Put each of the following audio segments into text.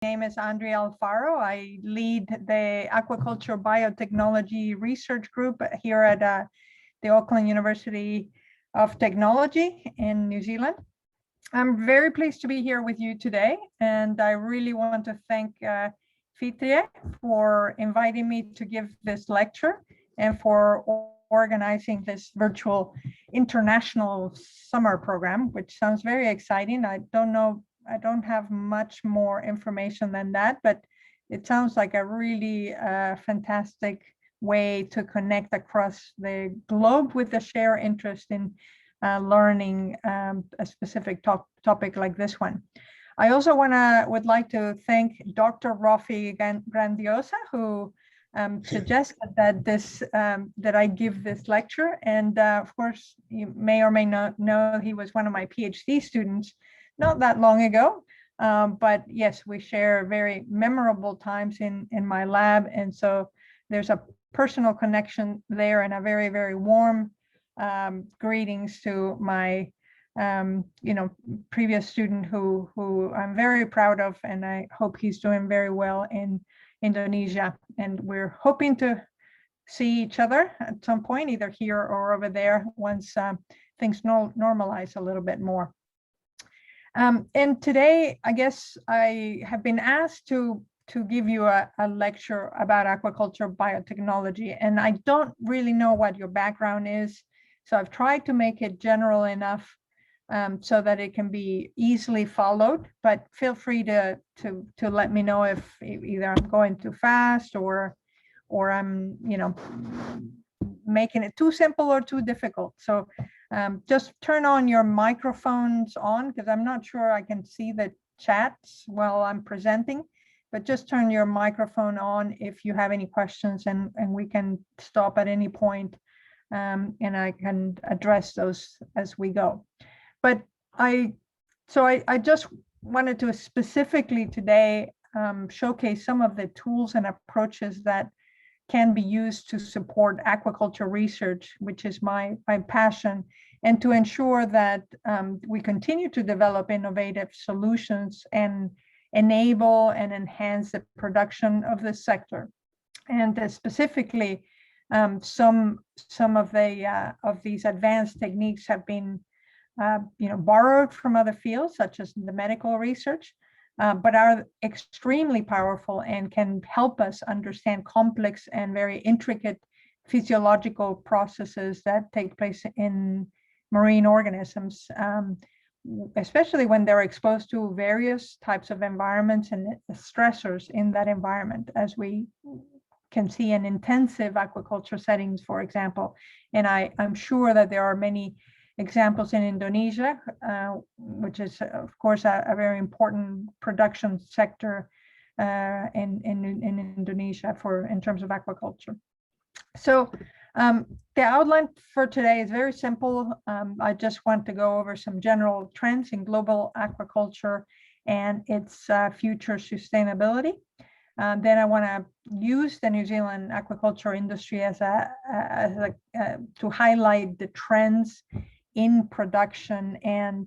name is Andrea Alfaro. I lead the Aquaculture Biotechnology Research Group here at the Auckland University of Technology in New Zealand. I'm very pleased to be here with you today, and I really want to thank Fitre for inviting me to give this lecture and for organizing this virtual international summer program, which sounds very exciting. I don't have much more information than that, but it sounds like a really fantastic way to connect across the globe with the shared interest in learning a specific topic like this one. I also would like to thank Dr. Rafi Grandiosa, who suggested that that I give this lecture. And of course, you may or may not know he was one of my PhD students not that long ago. But yes, we share very memorable times in my lab. And so there's a personal connection there, and a very, very warm greetings to my previous student who I'm very proud of, and I hope he's doing very well in Indonesia. And we're hoping to see each other at some point, either here or over there, once things normalize a little bit more. And today, I guess I have been asked to give you a lecture about aquaculture biotechnology, and I don't really know what your background is, so I've tried to make it general enough so that it can be easily followed, but feel free to let me know if either I'm going too fast or I'm making it too simple or too difficult. So just turn on your microphones on, because I'm not sure I can see the chats while I'm presenting, but just turn your microphone on if you have any questions, and we can stop at any point, and I can address those as we go. But I just wanted to specifically today showcase some of the tools and approaches that can be used to support aquaculture research, which is my passion, and to ensure that we continue to develop innovative solutions and enable and enhance the production of this sector. And specifically, some of these advanced techniques have been borrowed from other fields, such as the medical research, but are extremely powerful and can help us understand complex and very intricate physiological processes that take place in marine organisms, especially when they're exposed to various types of environments and stressors in that environment, as we can see in intensive aquaculture settings, for example. And I'm sure that there are many examples in Indonesia, which is, of course, a very important production sector in Indonesia in terms of aquaculture. So the outline for today is very simple. I just want to go over some general trends in global aquaculture and its future sustainability. Then I want to use the New Zealand aquaculture industry to highlight the trends in production and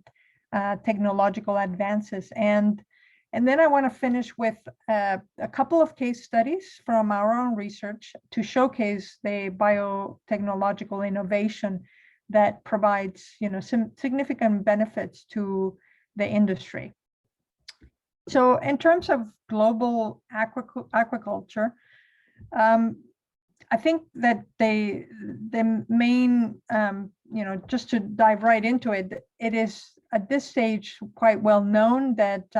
technological advances. And then I want to finish with a couple of case studies from our own research to showcase the biotechnological innovation that provides some significant benefits to the industry. So in terms of global aquaculture, I think that the main, just to dive right into it, it is at this stage quite well known that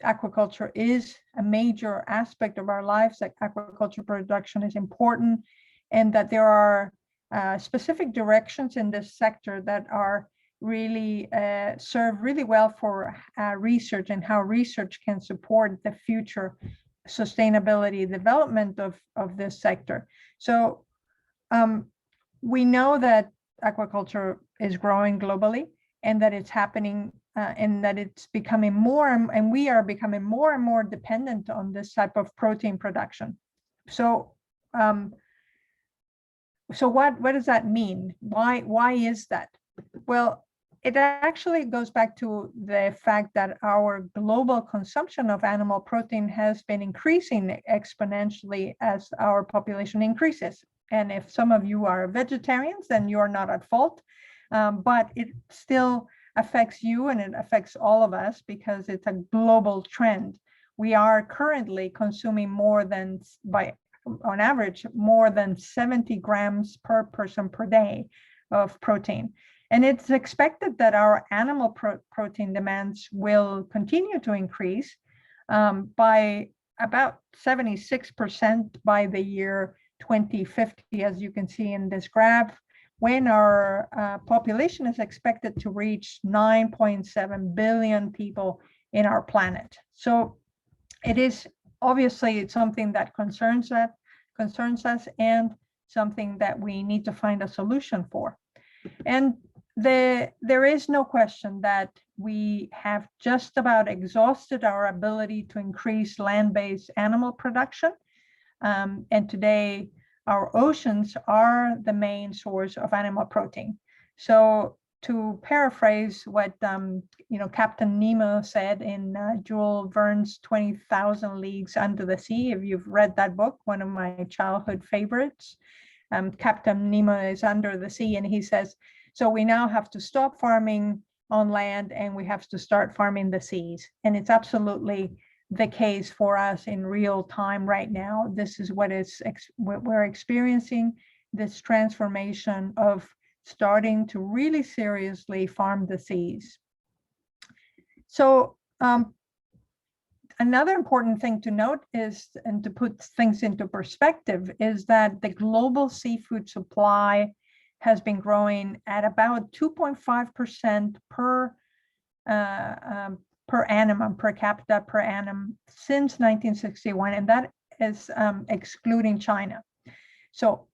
aquaculture is a major aspect of our lives, that aquaculture production is important, and that there are specific directions in this sector that are really serve really well for research, and how research can support the future sustainability development of this sector. So we know that aquaculture is growing globally, and that it's happening, and that it's becoming more, and we are becoming more and more dependent on this type of protein production. So what does that mean? Why is that? Well, it actually goes back to the fact that our global consumption of animal protein has been increasing exponentially as our population increases. And if some of you are vegetarians, then you're not at fault, but it still affects you and it affects all of us because it's a global trend. We are currently consuming more than, on average, more than 70 grams per person per day of protein. And it's expected that our animal protein demands will continue to increase by about 76% by the year 2050, as you can see in this graph, when our population is expected to reach 9.7 billion people in our planet. So it is obviously something that concerns us and something that we need to find a solution for. And there is no question that we have just about exhausted our ability to increase land-based animal production. And today, our oceans are the main source of animal protein. So to paraphrase what Captain Nemo said in Jules Verne's 20,000 Leagues Under the Sea, if you've read that book, one of my childhood favorites, Captain Nemo is under the sea, and he says, so we now have to stop farming on land and we have to start farming the seas. And it's absolutely the case for us in real time right now. This is what we're experiencing, this transformation of starting to really seriously farm the seas. So another important thing to note is, and to put things into perspective, is that the global seafood supply has been growing at about 2.5% per annum, per capita per annum since 1961, and that is excluding China. So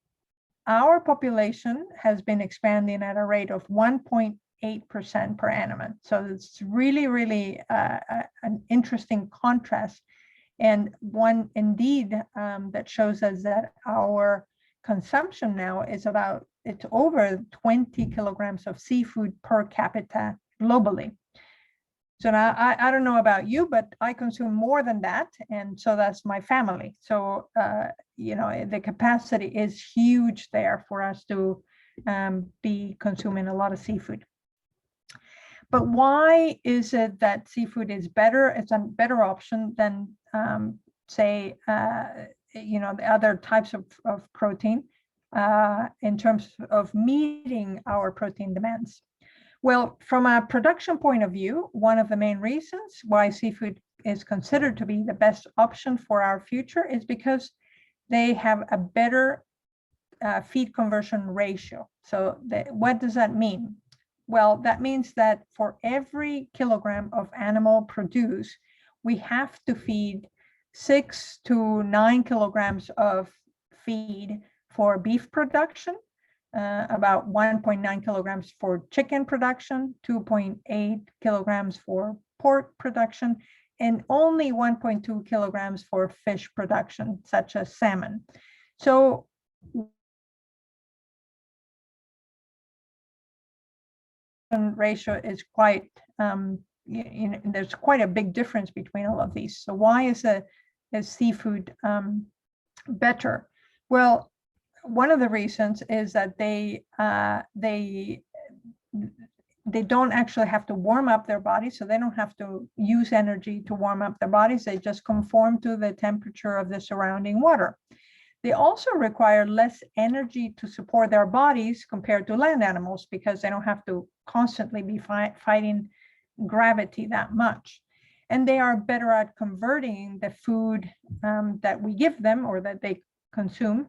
our population has been expanding at a rate of 1.8% per annum. So it's really, really an interesting contrast, and one indeed that shows us that our consumption now is it's over 20 kilograms of seafood per capita globally. So now I don't know about you, but I consume more than that, and so that's my family. So the capacity is huge there for us to be consuming a lot of seafood. But why is it that seafood is better? It's a better option than say the other types of protein in terms of meeting our protein demands. Well, from a production point of view, one of the main reasons why seafood is considered to be the best option for our future is because they have a better feed conversion ratio. So what does that mean? Well, that means that for every kilogram of animal produce, we have to feed 6 to 9 kilograms of feed for beef production, about 1.9 kilograms for chicken production, 2.8 kilograms for pork production, and only 1.2 kilograms for fish production, such as salmon. So ratio is quite, there's quite a big difference between all of these. So why is seafood better? Well, one of the reasons is that they don't actually have to warm up their bodies, so they don't have to use energy to warm up their bodies. They just conform to the temperature of the surrounding water. They also require less energy to support their bodies compared to land animals because they don't have to constantly be fighting gravity that much. And they are better at converting the food that we give them or that they consume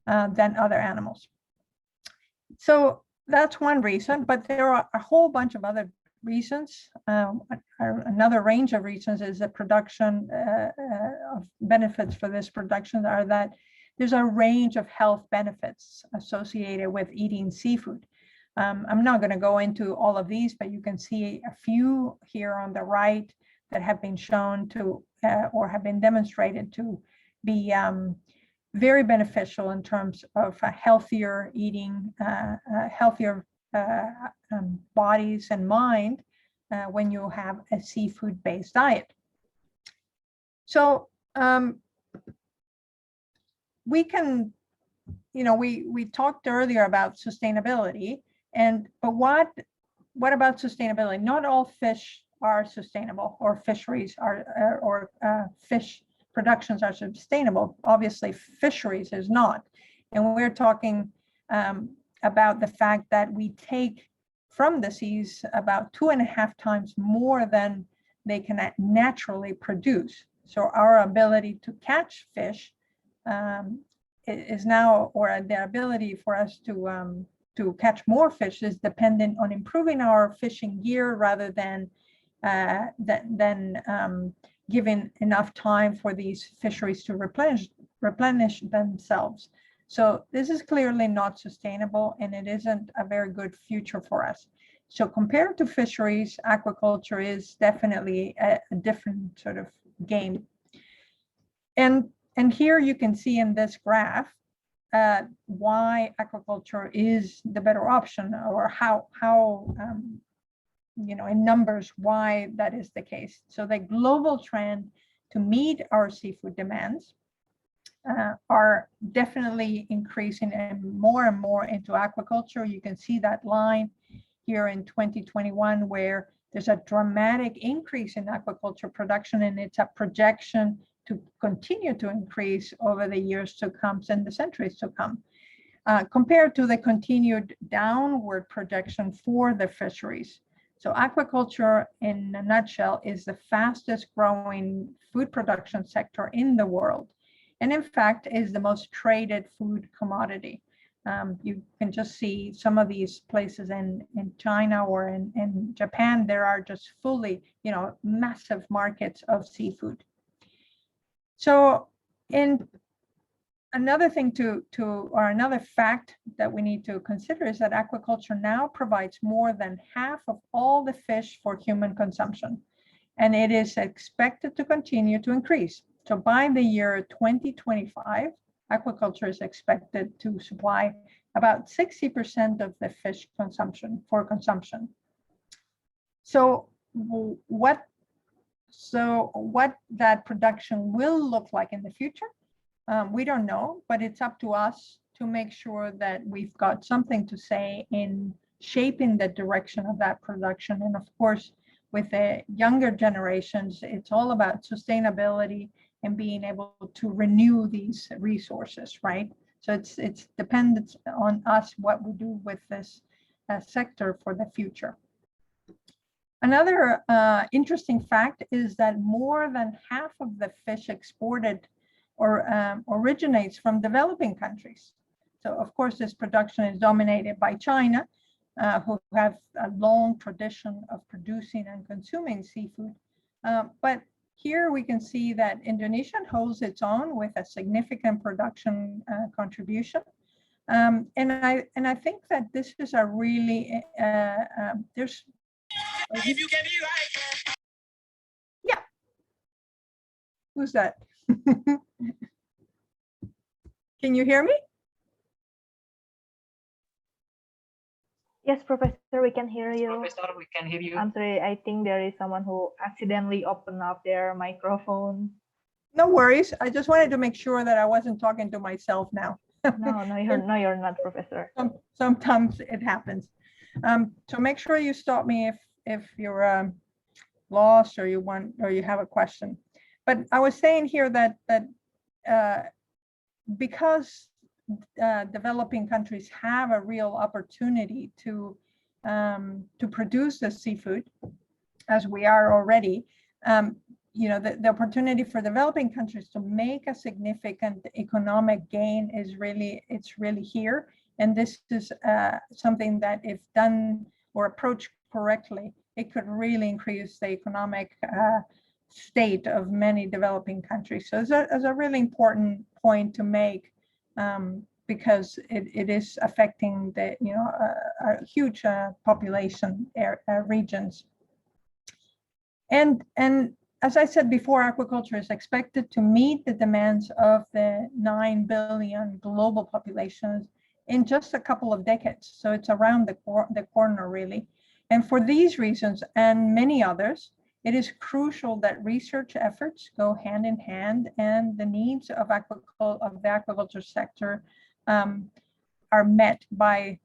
than other animals. So that's one reason, but there are a whole bunch of other reasons. Another range of reasons is the production of benefits for this production are that there's a range of health benefits associated with eating seafood. I'm not going to go into all of these, but you can see a few here on the right that have been shown to or have been demonstrated to be very beneficial in terms of healthier eating, healthier bodies and mind when you have a seafood-based diet. So we can, we talked earlier about sustainability, but what about sustainability? Not all fish are sustainable, or fisheries are, or fish productions are sustainable. Obviously, fisheries is not. And we're talking about the fact that we take from the seas about 2.5 times more than they can naturally produce. So our ability to catch fish is now, or the ability for us to catch more fish is dependent on improving our fishing gear rather than giving enough time for these fisheries to replenish themselves. So this is clearly not sustainable, and it isn't a very good future for us. So compared to fisheries, aquaculture is definitely a different sort of game. And here you can see in this graph why aquaculture is the better option, or how in numbers, why that is the case. So the global trend to meet our seafood demands are definitely increasing and more into aquaculture. You can see that line here in 2021, where there's a dramatic increase in aquaculture production, and it's a projection to continue to increase over the years to come and the centuries to come, compared to the continued downward projection for the fisheries. So aquaculture, in a nutshell, is the fastest growing food production sector in the world, and in fact is the most traded food commodity. You can just see some of these places in China or in Japan. There are just fully, massive markets of seafood. So another thing or another fact that we need to consider is that aquaculture now provides more than half of all the fish for human consumption, and it is expected to continue to increase. So by the year 2025, aquaculture is expected to supply about 60% of the fish consumption for consumption. So what that production will look like in the future, we don't know, but it's up to us to make sure that we've got something to say in shaping the direction of that production. And of course, with the younger generations, it's all about sustainability and being able to renew these resources, right? So it's dependent on us what we do with this sector for the future. Another interesting fact is that more than half of the fish exported originates from developing countries. So of course, this production is dominated by China, who have a long tradition of producing and consuming seafood. But here we can see that Indonesia holds its own with a significant production contribution. And I think that this is a really, there's... If you can hear, yeah. Who's that? Can you hear me? Yes, Professor, we can hear you. Professor, we can hear you. I'm sorry, I think there is someone who accidentally opened up their microphone. No worries. I just wanted to make sure that I wasn't talking to myself now. No, you're not, Professor. Sometimes it happens. So make sure you stop me if you're lost or you have a question. But I was saying here that because developing countries have a real opportunity to produce the seafood, as we are already, the opportunity for developing countries to make a significant economic gain is really here. And this is something that, if done or approached correctly, it could really increase the economic state of many developing countries. So it's a really important point to make, because it is affecting the a huge population regions. And as I said before, aquaculture is expected to meet the demands of the 9 billion global populations in just a couple of decades. So it's around the corner, really. And for these reasons and many others, it is crucial that research efforts go hand in hand, and the needs of the aquaculture sector are met by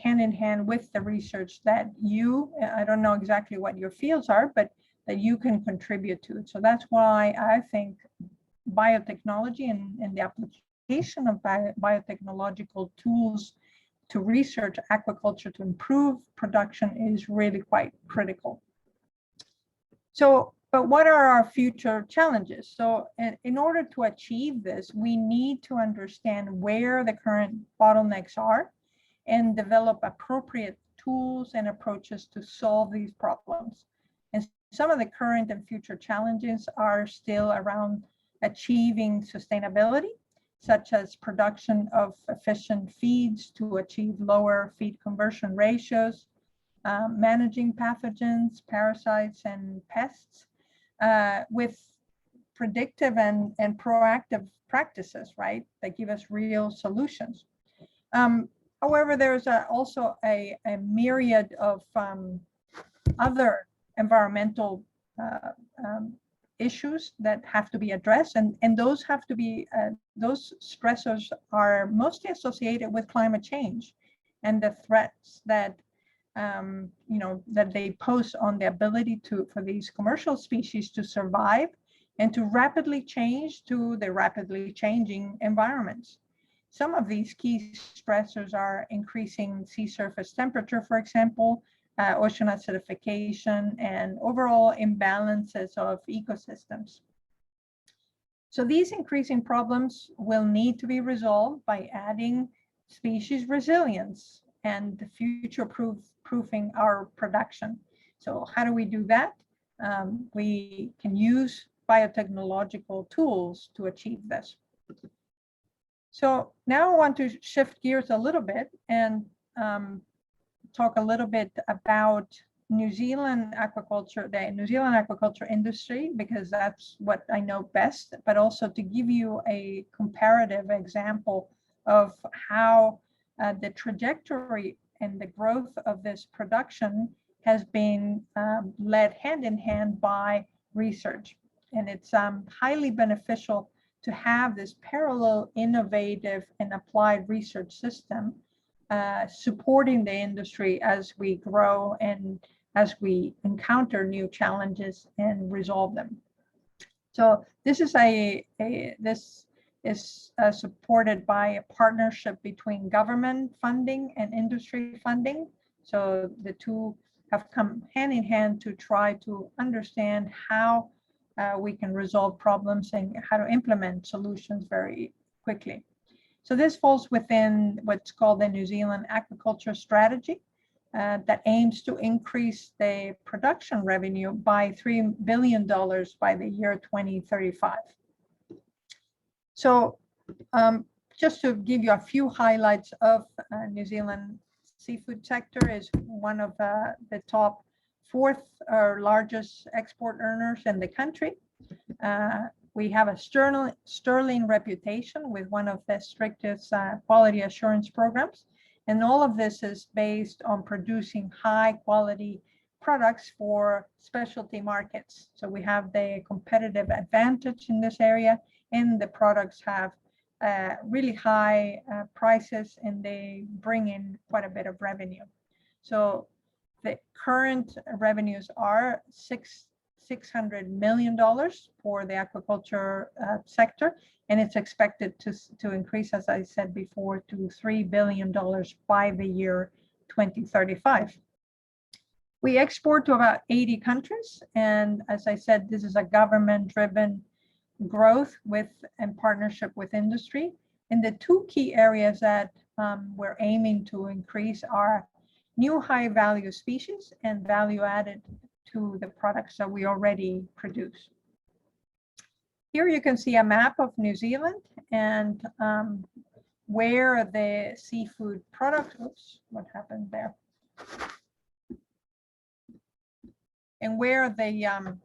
hand in hand with the research that I don't know exactly what your fields are, but that you can contribute to. So that's why I think biotechnology and the application of biotechnological tools to research aquaculture to improve production is really quite critical. So, but what are our future challenges? So in order to achieve this, we need to understand where the current bottlenecks are and develop appropriate tools and approaches to solve these problems. And some of the current and future challenges are still around achieving sustainability, such as production of efficient feeds to achieve lower feed conversion ratios, managing pathogens, parasites, and pests with predictive and proactive practices, right, that give us real solutions. However, there's also a myriad of other environmental issues that have to be addressed, and those have to be those stressors are mostly associated with climate change and the threats that that they pose on the ability for these commercial species to survive and to rapidly change to the rapidly changing environments. Some of these key stressors are increasing sea surface temperature, for example, ocean acidification, and overall imbalances of ecosystems. So these increasing problems will need to be resolved by adding species resilience and future-proofing our production. So how do we do that? We can use biotechnological tools to achieve this. So now I want to shift gears a little bit and talk a little bit about New Zealand aquaculture, the New Zealand aquaculture industry, because that's what I know best, but also to give you a comparative example of how the trajectory and the growth of this production has been led hand in hand by research. And it's highly beneficial to have this parallel, innovative, and applied research system supporting the industry as we grow and as we encounter new challenges and resolve them. So this is supported by a partnership between government funding and industry funding. So the two have come hand in hand to try to understand how we can resolve problems and how to implement solutions very quickly. So this falls within what's called the New Zealand Aquaculture Strategy that aims to increase the production revenue by $3 billion by the year 2035. So just to give you a few highlights of New Zealand seafood sector is one of the top fourth or largest export earners in the country. We have a sterling reputation with one of the strictest quality assurance programs. And all of this is based on producing high quality products for specialty markets. So we have the competitive advantage in this area, and the products have really high prices, and they bring in quite a bit of revenue. So the current revenues are $600 million for the aquaculture sector, and it's expected to increase, as I said before, to $3 billion by the year 2035. We export to about 80 countries, and as I said, this is a government-driven growth in partnership with industry. And the two key areas that we're aiming to increase are new high-value species and value added to the products that we already produce. Here you can see a map of New Zealand and where the seafood products, oops, what happened there? And where the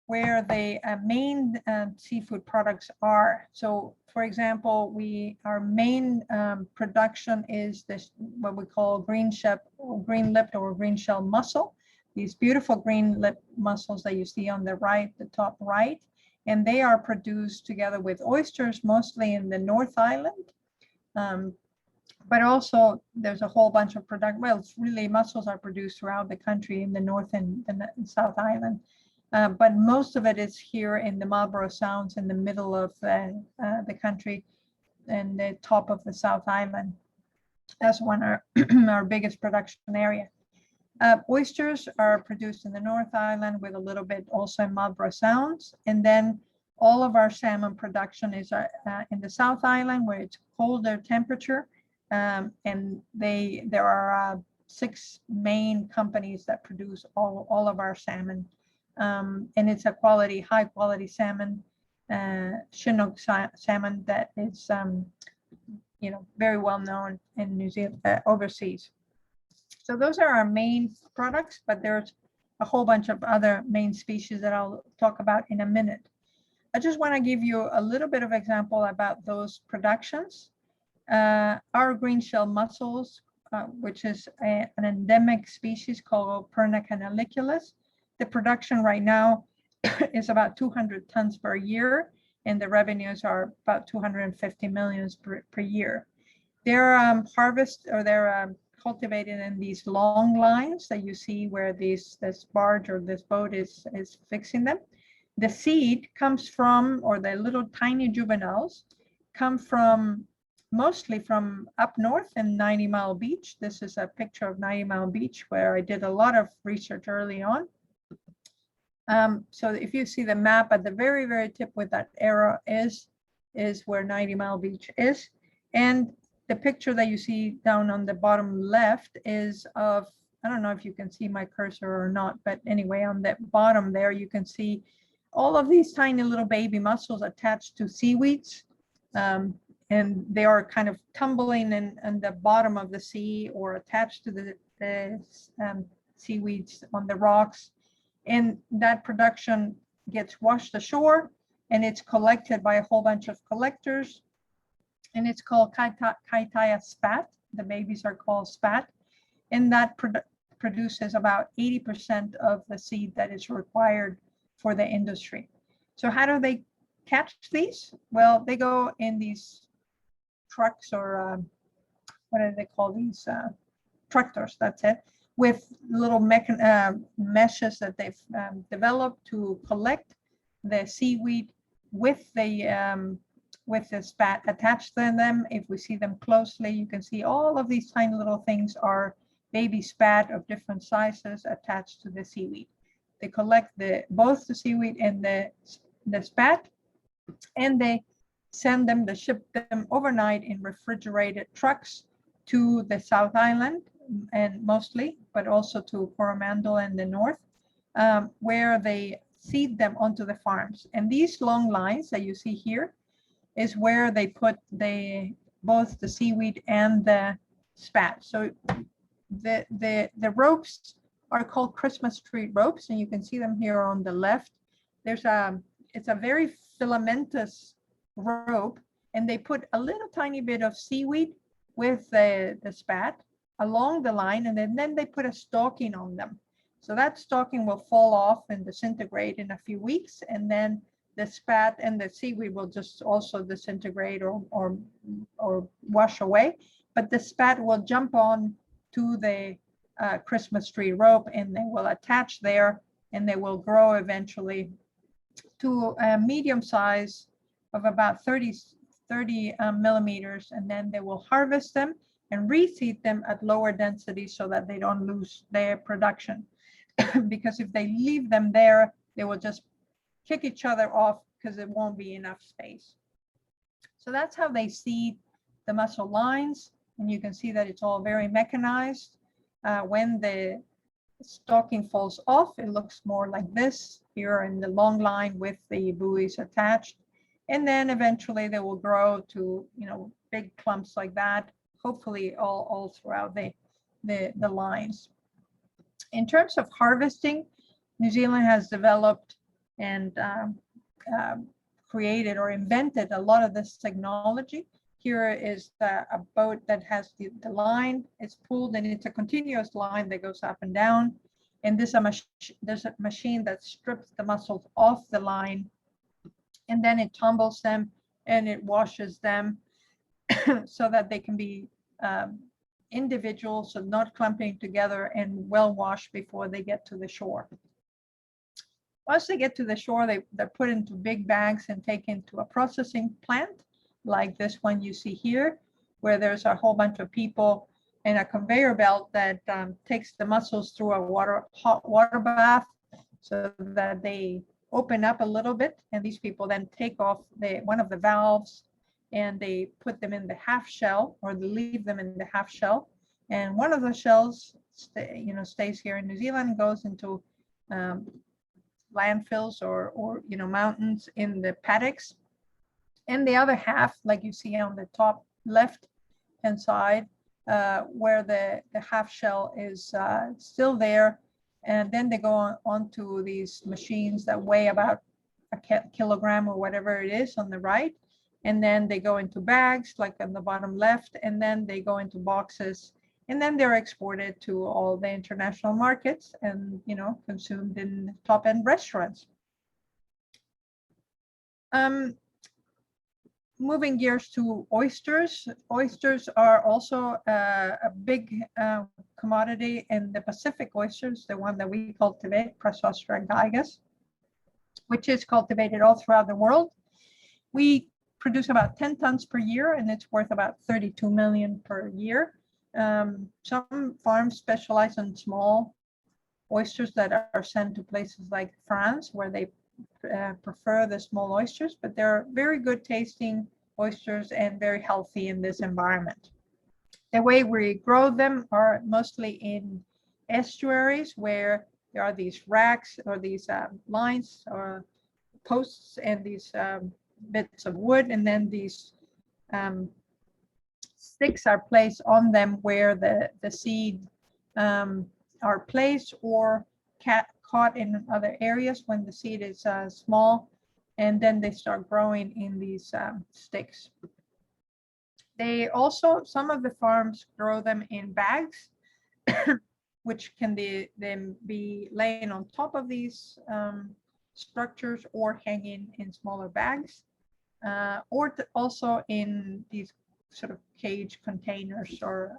where the main seafood products are. So for example, our main production is this, what we call green lipped or green shell mussel. These beautiful green lipped mussels that you see on the right, the top right, and they are produced together with oysters, mostly in the North Island. But also there's a whole bunch of well, it's really mussels are produced throughout the country in the North and South Island. But most of it is here in the Marlborough Sounds in the middle of the country and the top of the South Island. That's one of our biggest production area. Oysters are produced in the North Island with a little bit also in Marlborough Sounds. And then all of our salmon production is in the South Island where it's colder temperature. And there are 6 main companies that produce all of our salmon. And it's a high quality salmon, Chinook salmon that is, very well known in New Zealand, overseas. So those are our main products, but there's a whole bunch of other main species that I'll talk about in a minute. I just want to give you a little bit of example about those productions. Our green shell mussels, which is an endemic species called Perna canaliculus. The production right now is about 200 tons per year, and the revenues are about 250 million per year. They're they're cultivated in these long lines that you see where this barge or this boat is fixing them. The seed comes from, or the little tiny juveniles come from, mostly from up north in 90 Mile Beach. This is a picture of 90 Mile Beach where I did a lot of research early on. So if you see the map at the very, very tip with that arrow is where 90 Mile Beach is. And the picture that you see down on the bottom left is of, I don't know if you can see my cursor or not, but anyway, on the bottom there, you can see all of these tiny little baby mussels attached to seaweeds. And they are kind of tumbling in the bottom of the sea or attached to the seaweeds on the rocks. And that production gets washed ashore and it's collected by a whole bunch of collectors. And it's called Kaitaia spat. The babies are called spat. And that produces about 80% of the seed that is required for the industry. So how do they catch these? Well, they go in these trucks or what do they call these? Tractors, that's it, with little meshes that they've developed to collect the seaweed with the spat attached to them. If we see them closely, you can see all of these tiny little things are baby spat of different sizes attached to the seaweed. They collect both the seaweed and the spat, and they ship them overnight in refrigerated trucks to the South Island, and mostly, but also to Coromandel and the north, where they seed them onto the farms. And these long lines that you see here is where they put both the seaweed and the spat. So the ropes are called Christmas tree ropes, and you can see them here on the left. It's a very filamentous rope, and they put a little tiny bit of seaweed with the spat along the line, and then they put a stocking on them. So that stocking will fall off and disintegrate in a few weeks, and then the spat and the seaweed will just also disintegrate or wash away. But the spat will jump on to the Christmas tree rope, and they will attach there, and they will grow eventually to a medium size of about 30 millimeters, and then they will harvest them and reseed them at lower densities so that they don't lose their production. Because if they leave them there, they will just kick each other off because it won't be enough space. So that's how they seed the mussel lines, and you can see that it's all very mechanized. When the stocking falls off, it looks more like this here in the long line with the buoys attached. And then eventually they will grow to, big clumps like that, hopefully all throughout the lines. In terms of harvesting, New Zealand has developed and created or invented a lot of this technology. Here is a boat that has the line. It's pulled, and it's a continuous line that goes up and down. And there's a machine that strips the mussels off the line, and then it tumbles them and it washes them so that they can be individual, so not clumping together, and well washed before they get to the shore. Once they get to the shore, they're put into big bags and taken to a processing plant, like this one you see here, where there's a whole bunch of people and a conveyor belt that takes the mussels through a hot water bath so that they open up a little bit. And these people then take off one of the valves, and they put them in the half shell, or they leave them in the half shell. And one of the shells stays here in New Zealand and goes into landfills or mountains in the paddocks. And the other half, like you see on the top left hand side, where the half shell is still there, and then they go on to these machines that weigh about a kilogram or whatever it is on the right, and then they go into bags like on the bottom left, and then they go into boxes, and then they're exported to all the international markets and consumed in top-end restaurants. Moving gears to oysters. Oysters are also a big commodity in the Pacific oysters, the one that we cultivate, Prasostra gigas, which is cultivated all throughout the world. We produce about 10 tons per year, and it's worth about 32 million per year. Some farms specialize in small oysters that are sent to places like France, where they prefer the small oysters, but they're very good tasting oysters and very healthy in this environment. The way we grow them are mostly in estuaries, where there are these racks or these lines or posts and these bits of wood, and then these sticks are placed on them where the seed are placed or caught in other areas when the seed is small, and then they start growing in these sticks. They also, some of the farms grow them in bags, which can then be laying on top of these structures or hanging in smaller bags, or also in these sort of cage containers, or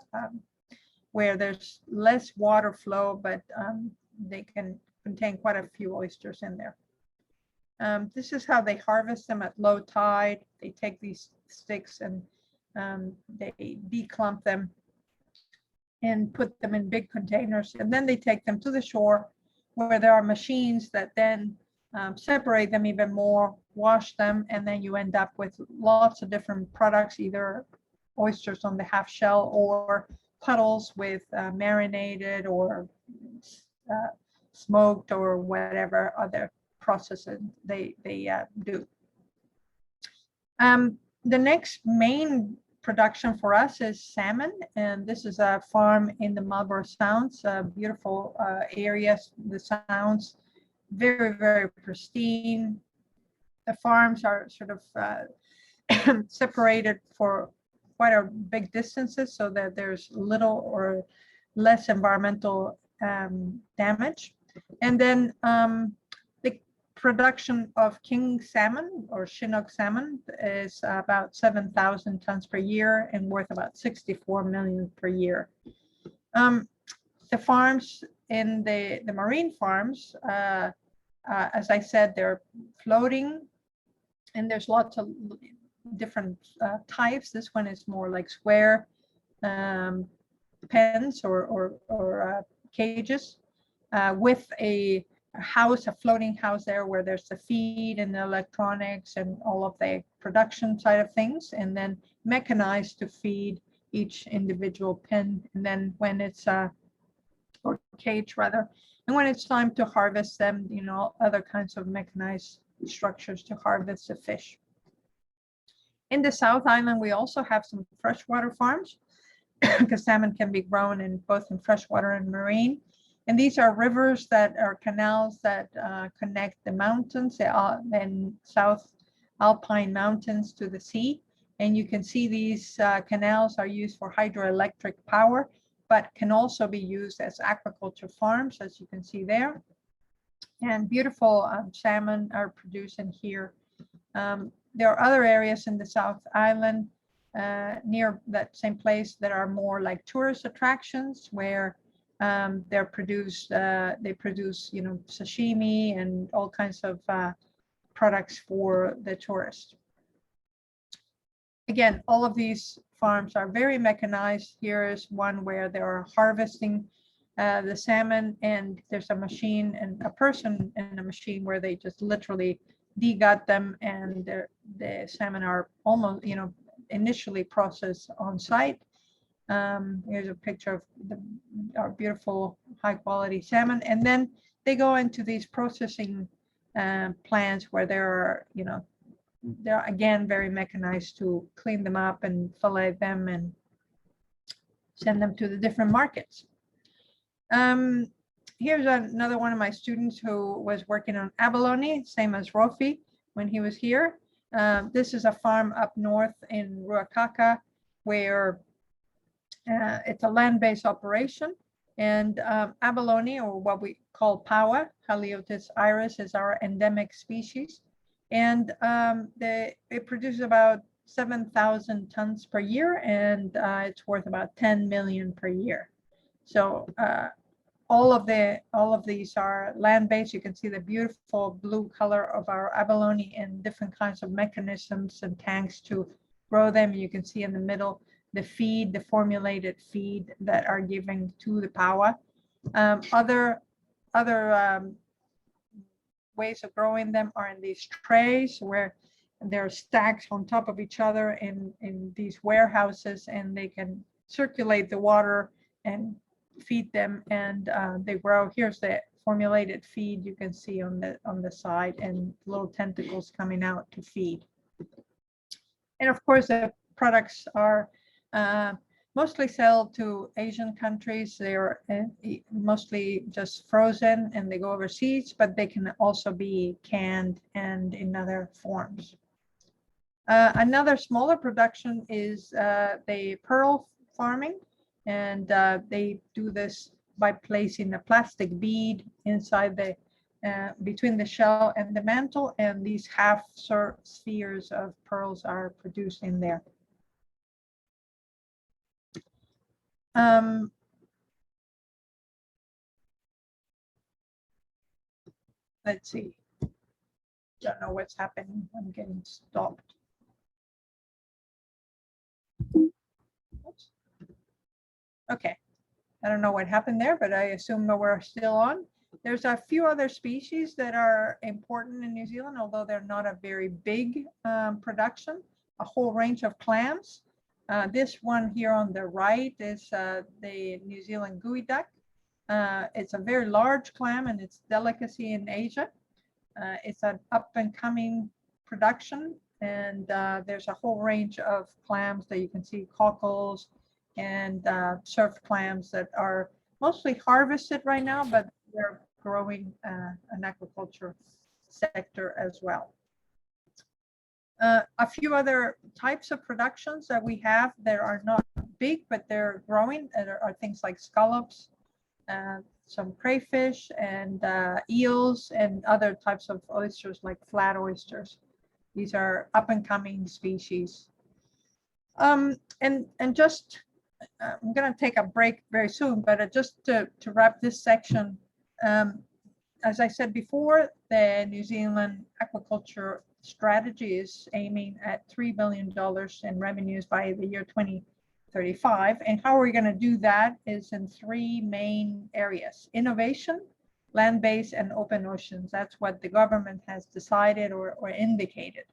where there's less water flow, but they can contain quite a few oysters in there. This is how they harvest them at low tide. They take these sticks and they declump them and put them in big containers, and then they take them to the shore, where there are machines that then separate them even more, wash them, and then you end up with lots of different products, either oysters on the half shell or puddles with marinated or smoked or whatever other processes they do. The next main production for us is salmon, and this is a farm in the Marlborough Sounds, beautiful areas. The Sounds, very, very pristine. The farms are sort of separated for quite a big distances, so that there's little or less environmental damage. And then the production of king salmon or Chinook salmon is about 7,000 tons per year and worth about 64 million per year. The farms in the marine farms, as I said, they're floating, and there's lots of different types. This one is more like square pens or cages with a house, a floating house there, where there's the feed and the electronics and all of the production side of things, and then mechanized to feed each individual pen. And then when it's or cage rather, and when it's time to harvest them, other kinds of mechanized structures to harvest the fish. In the South Island, we also have some freshwater farms because salmon can be grown in both in freshwater and marine. And these are rivers that are canals that connect the mountains, and South Alpine mountains to the sea. And you can see these canals are used for hydroelectric power, but can also be used as aquaculture farms, as you can see there. And beautiful salmon are produced in here. There are other areas in the South Island near that same place that are more like tourist attractions, where they produce, you know, sashimi and all kinds of products for the tourists. Again, all of these farms are very mechanized. Here is one where they are harvesting the salmon, and there's a machine and a person in a machine where they just literally degut them, and the salmon are almost, you know, initially processed on site. Here's a picture of our beautiful high quality salmon, and then they go into these processing plants where there are, you know, they're again very mechanized to clean them up and fillet them and send them to the different markets. Here's another one of my students who was working on abalone, same as Rofi when he was here. This is a farm up north in Ruakaka, where it's a land-based operation, and abalone, or what we call paua, Haliotis iris, is our endemic species, and it produces about 7,000 tons per year, and it's worth about 10 million per year. So all of these are land-based. You can see the beautiful blue color of our abalone and different kinds of mechanisms and tanks to grow them. You can see in the middle the feed, the formulated feed that are given to the paua. Other ways of growing them are in these trays where they're stacked on top of each other in these warehouses, and they can circulate the water and feed them, and they grow. Here's the formulated feed you can see on the side, and little tentacles coming out to feed. And of course, the products are mostly sold to Asian countries. They are mostly just frozen and they go overseas, but they can also be canned and in other forms. Another smaller production is the pearl farming, and they do this by placing a plastic bead inside the between the shell and the mantle, and these half spheres of pearls are produced in there. Let's see. Don't know what's happening. I'm getting stopped. Oops. Okay. I don't know what happened there, but I assume that we're still on. There's a few other species that are important in New Zealand, although they're not a very big production. A whole range of clams. This one here on the right is the New Zealand geoduck. It's a very large clam, and it's delicacy in Asia. It's an up and coming production, and there's a whole range of clams that you can see, cockles and surf clams that are mostly harvested right now, but they're growing an aquaculture sector as well. A few other types of productions that we have that are not big, but they're growing, and there are things like scallops, some crayfish, and eels, and other types of oysters like flat oysters. These are up and coming species. And just, I'm going to take a break very soon, but just to wrap this section, as I said before, the New Zealand aquaculture strategy is aiming at $3 billion in revenues by the year 2035. And how we're going to do that is in three main areas: innovation, land-based, and open oceans. That's what the government has decided or indicated.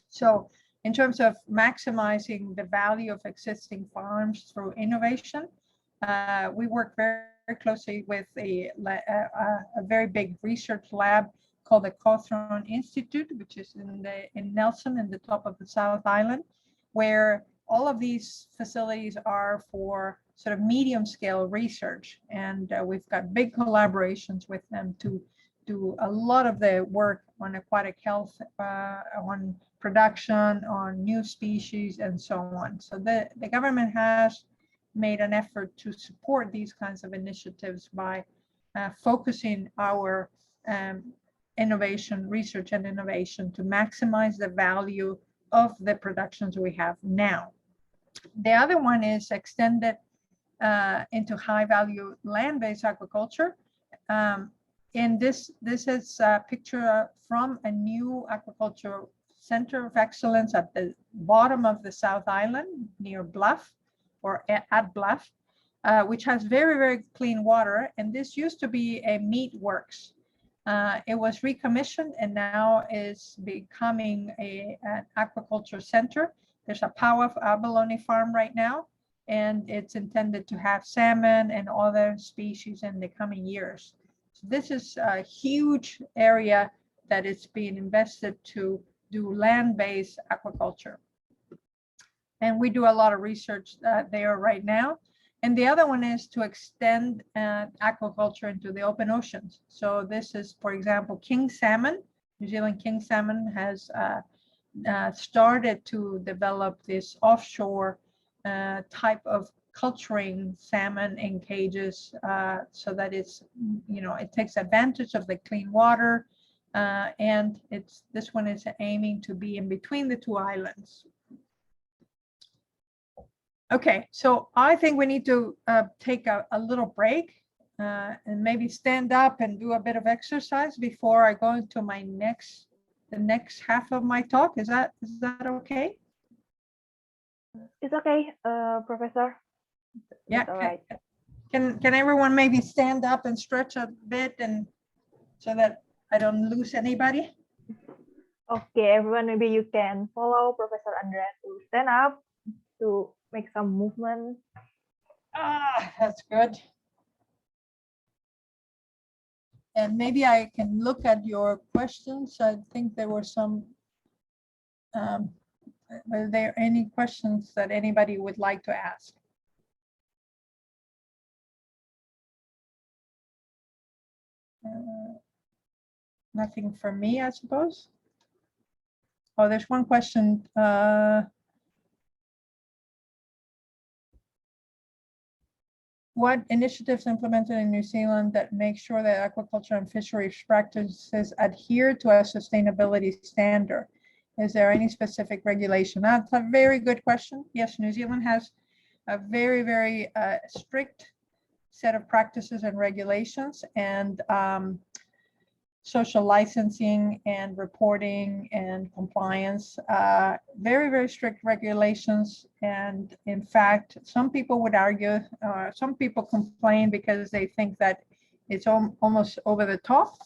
So in terms of maximizing the value of existing farms through innovation, we work very closely with a very big research lab called the Cawthron Institute, which is in Nelson, in the top of the South Island, where all of these facilities are for sort of medium scale research. And we've got big collaborations with them to do a lot of the work on aquatic health, on production, on new species, and so on. So the government has made an effort to support these kinds of initiatives by focusing our innovation, research and innovation to maximize the value of the productions we have now. The other one is extended into high value land-based aquaculture. And this is a picture from a new aquaculture center of excellence at the bottom of the South Island near Bluff, or at Bluff, which has very, very clean water. And this used to be a meat works. It was recommissioned and now is becoming an aquaculture center. There's a power abalone farm right now, and it's intended to have salmon and other species in the coming years. So this is a huge area that is being invested to do land-based aquaculture. And we do a lot of research there right now. And the other one is to extend aquaculture into the open oceans. So this is, for example, king salmon. New Zealand king salmon has started to develop this offshore type of culturing salmon in cages so that it's, it takes advantage of the clean water. And this one is aiming to be in between the two islands. Okay, so I think we need to take a little break and maybe stand up and do a bit of exercise before I go into the next half of my talk. Is that okay? It's okay, Professor. Yeah. All right. Can everyone maybe stand up and stretch a bit, and so that I don't lose anybody? Okay, everyone, maybe you can follow Professor Andrea to stand up to make some movement. That's good. And maybe I can look at your questions. I think there were some. Are there any questions that anybody would like to ask? Nothing for me, I suppose. Oh, there's one question. What initiatives implemented in New Zealand that make sure that aquaculture and fisheries practices adhere to a sustainability standard? Is there any specific regulation? That's a very good question. Yes, New Zealand has a very, very strict set of practices and regulations, and social licensing and reporting and compliance, very, very strict regulations. And in fact, some people would argue, some people complain because they think that it's almost over the top.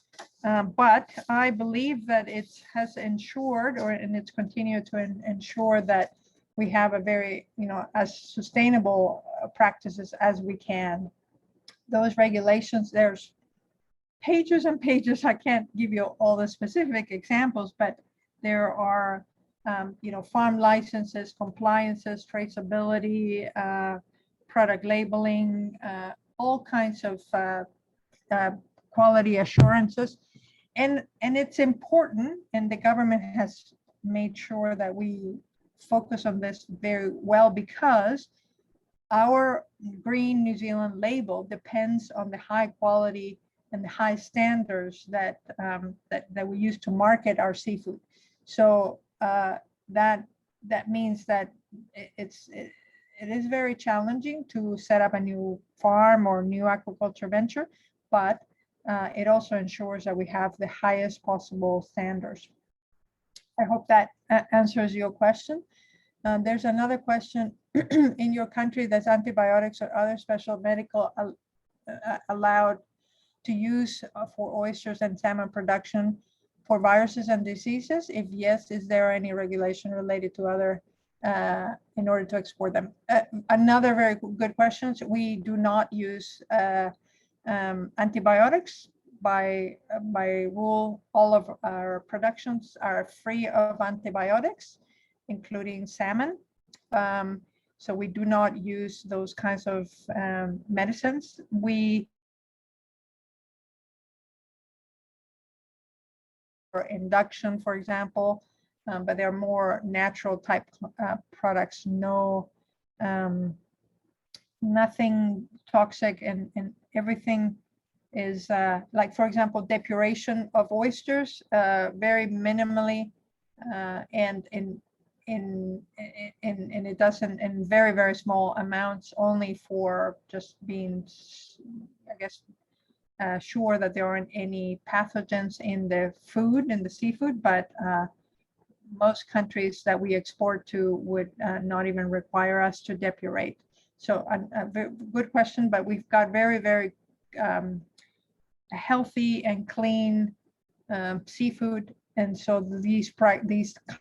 But I believe that it has ensured, and it's continued to ensure that we have a very, as sustainable practices as we can. Those regulations, there's pages and pages. I can't give you all the specific examples, but there are, farm licenses, compliances, traceability, product labeling, all kinds of quality assurances. And it's important, and the government has made sure that we focus on this very well, because our Green New Zealand label depends on the high quality and the high standards that we use to market our seafood. So that means that it is very challenging to set up a new farm or new aquaculture venture, but it also ensures that we have the highest possible standards. I hope that answers your question. There's another question. In your country, does antibiotics or other special medical allowed to use for oysters and salmon production for viruses and diseases? If yes, is there any regulation related to other in order to export them? Another very good question. We do not use antibiotics. By rule, all of our productions are free of antibiotics, including salmon. So we do not use those kinds of medicines. We for induction, for example, but they're more natural type products. No, nothing toxic, and everything is like, for example, depuration of oysters, very minimally, and it doesn't, in very, very small amounts, only for just being, I guess, sure that there aren't any pathogens in the food, in the seafood, but most countries that we export to would not even require us to depurate. So a very good question, but we've got very, very healthy and clean seafood. And so these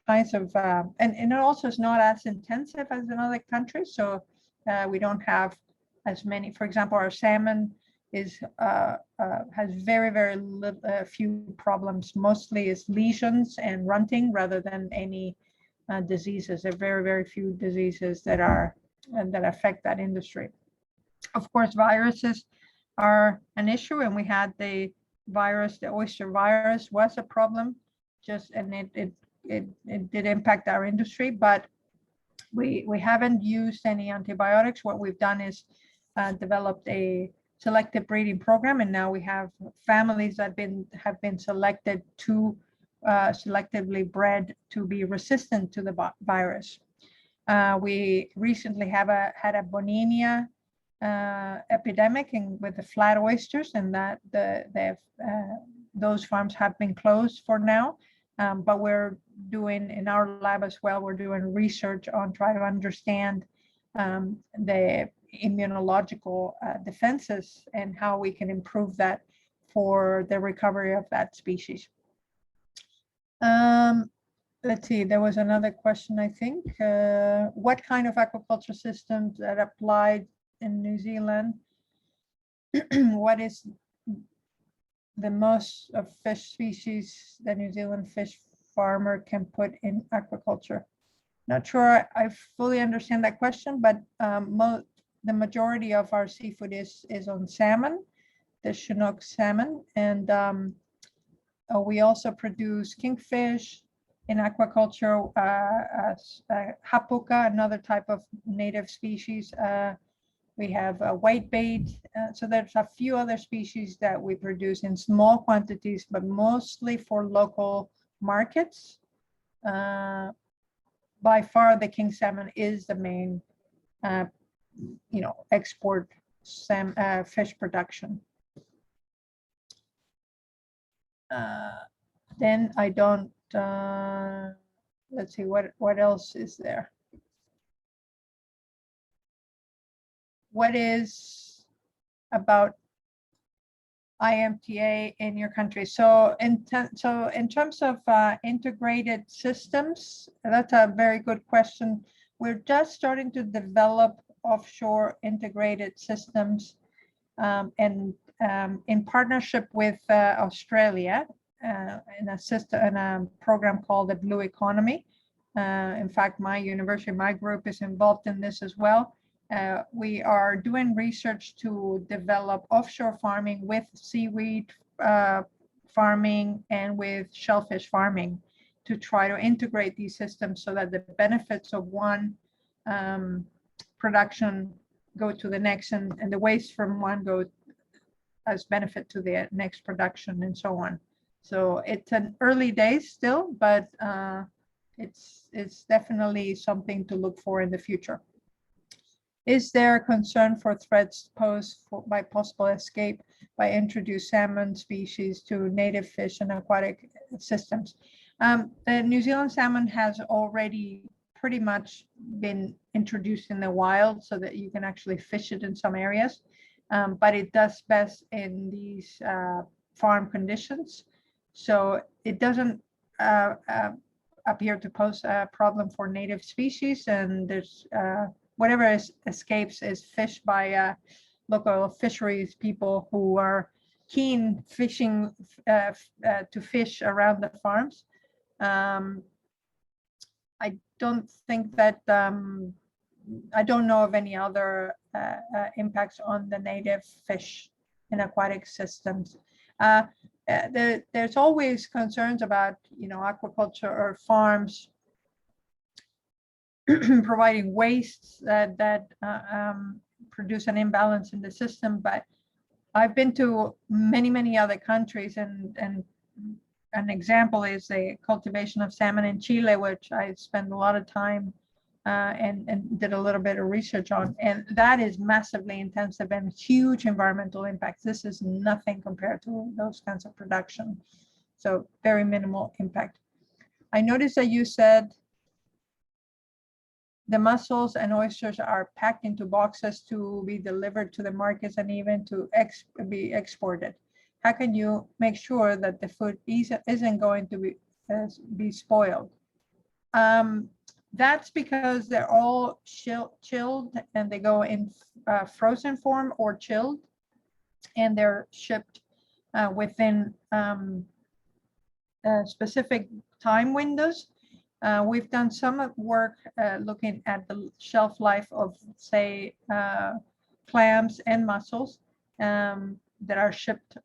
kinds of, and it also is not as intensive as in other countries. So we don't have as many, for example, our salmon is has very, very few problems. Mostly is lesions and runting rather than any diseases. There are very, very few diseases that are that affect that industry. Of course, viruses are an issue, and we had the virus, the oyster virus was a problem, and it did impact our industry, but we haven't used any antibiotics. What we've done is developed a selective breeding program, and now we have families that have been selected to selectively bred to be resistant to the virus. We recently had a Boninia epidemic with the flat oysters, and that those farms have been closed for now. But we're doing in our lab as well, we're doing research on trying to understand the immunological defenses and how we can improve that for the recovery of that species. Let's see, there was another question, I think. What kind of aquaculture systems that applied in New Zealand? What is the most of fish species that New Zealand fish farmer can put in aquaculture? Not sure I fully understand that question, but the majority of our seafood is on salmon, the Chinook salmon, and we also produce kingfish in aquaculture, hapuka, another type of native species. We have whitebait. So there's a few other species that we produce in small quantities, but mostly for local markets. By far, the king salmon is the main export fish production. Then I don't, let's see, what else is there? What is about IMTA in your country? So in terms of integrated systems, that's a very good question. We're just starting to develop offshore integrated systems, and in partnership with Australia, in a program called the Blue Economy. In fact, my university, my group is involved in this as well. We are doing research to develop offshore farming with seaweed farming and with shellfish farming to try to integrate these systems so that the benefits of one production go to the next, and the waste from one go as benefit to the next production, and so on. So it's an early days still, but it's definitely something to look for in the future. Is there concern for threats posed by possible escape by introduced salmon species to native fish and aquatic systems? The New Zealand salmon has already pretty much been introduced in the wild so that you can actually fish it in some areas, but it does best in these farm conditions. So it doesn't appear to pose a problem for native species, and there's whatever escapes is fished by local fisheries people who are keen fishing to fish around the farms. I don't think that I don't know of any other impacts on the native fish in aquatic systems. There's always concerns about, aquaculture or farms providing wastes that produce an imbalance in the system. But I've been to many other countries, and an example is the cultivation of salmon in Chile, which I spent a lot of time and did a little bit of research on, and that is massively intensive and huge environmental impacts. This is nothing compared to those kinds of production, so very minimal impact. I noticed that you said the mussels and oysters are packed into boxes to be delivered to the markets and even to be exported. How can you make sure that the food isn't going to be spoiled? That's because they're all chilled, and they go in frozen form or chilled, and they're shipped within specific time windows. We've done some work looking at the shelf life of, say, clams and mussels that are shipped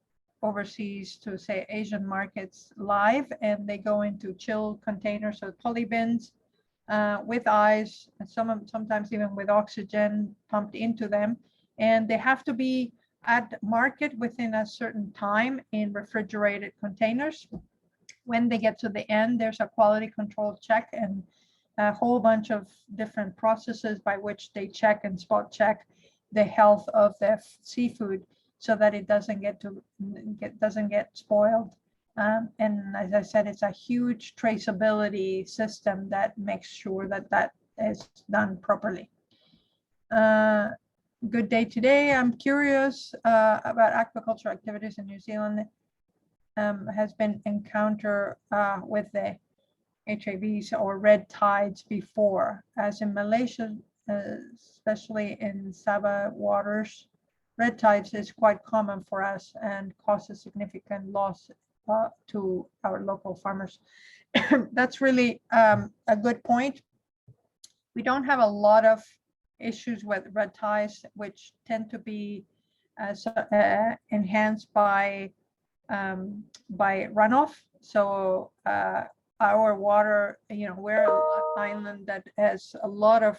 overseas to, say, Asian markets live, and they go into chilled containers, so poly bins with ice, and sometimes even with oxygen pumped into them, and they have to be at market within a certain time in refrigerated containers. When they get to the end, there's a quality control check and a whole bunch of different processes by which they check and spot check the health of the seafood, so that it doesn't get spoiled. And as I said, it's a huge traceability system that makes sure that that is done properly. Good day today. I'm curious about aquaculture activities in New Zealand. Has been encounter with the HAVs or red tides before, as in Malaysia, especially in Sabah waters. Red tides is quite common for us and causes significant loss to our local farmers. That's really a good point. We don't have a lot of issues with red tides, which tend to be enhanced by runoff. So our water, we're an island that has a lot of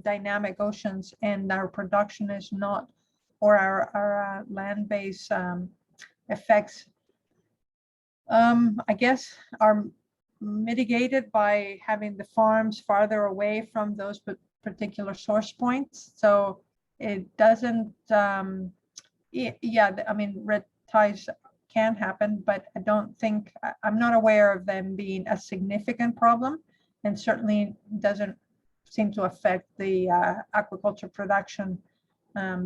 dynamic oceans, and our production is not, or our land-based effects, I guess, are mitigated by having the farms farther away from those particular source points. So it doesn't, yeah, I mean, red tides can happen, but I don't think, I'm not aware of them being a significant problem, and certainly doesn't seem to affect the aquaculture production,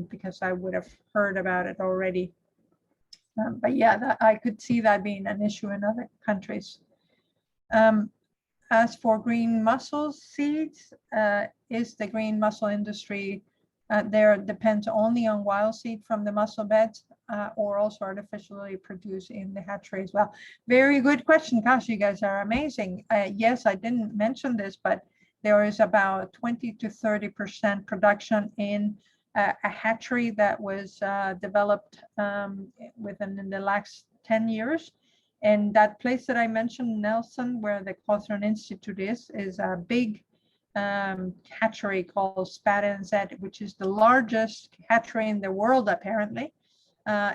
because I would have heard about it already. But yeah, I could see that being an issue in other countries. As for green mussel seeds, is the green mussel industry there depends only on wild seed from the mussel beds, or also artificially produced in the hatchery as well? Very good question. Gosh, you guys are amazing. Yes, I didn't mention this, but there is about 20 to 30% production in a hatchery that was developed within the last 10 years. And that place that I mentioned, Nelson, where the Cawthron Institute is a big hatchery called Spat NZ, which is the largest hatchery in the world, apparently.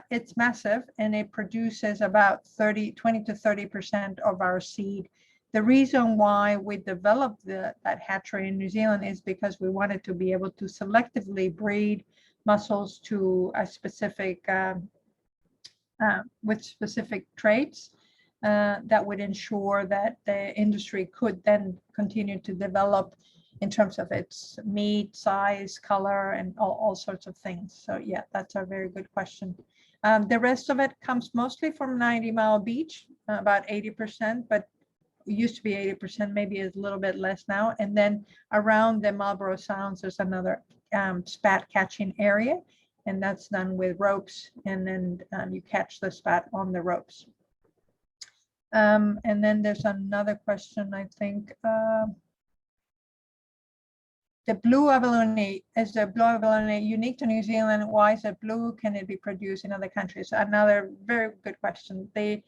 It's massive, and it produces about 20 to 30% of our seed. The reason why we developed that hatchery in New Zealand is because we wanted to be able to selectively breed mussels to a specific, with specific traits that would ensure that the industry could then continue to develop in terms of its meat, size, color, and all sorts of things. So yeah, that's a very good question. The rest of it comes mostly from 90 Mile Beach, about 80%, but it used to be 80%, maybe it's a little bit less now. And then around the Marlborough Sounds, there's another spat catching area, and that's done with ropes, and then you catch the spat on the ropes. And then there's another question, I think. the blue abalone, is the blue abalone unique to New Zealand? Why is it blue? Can it be produced in other countries? Another very good question. The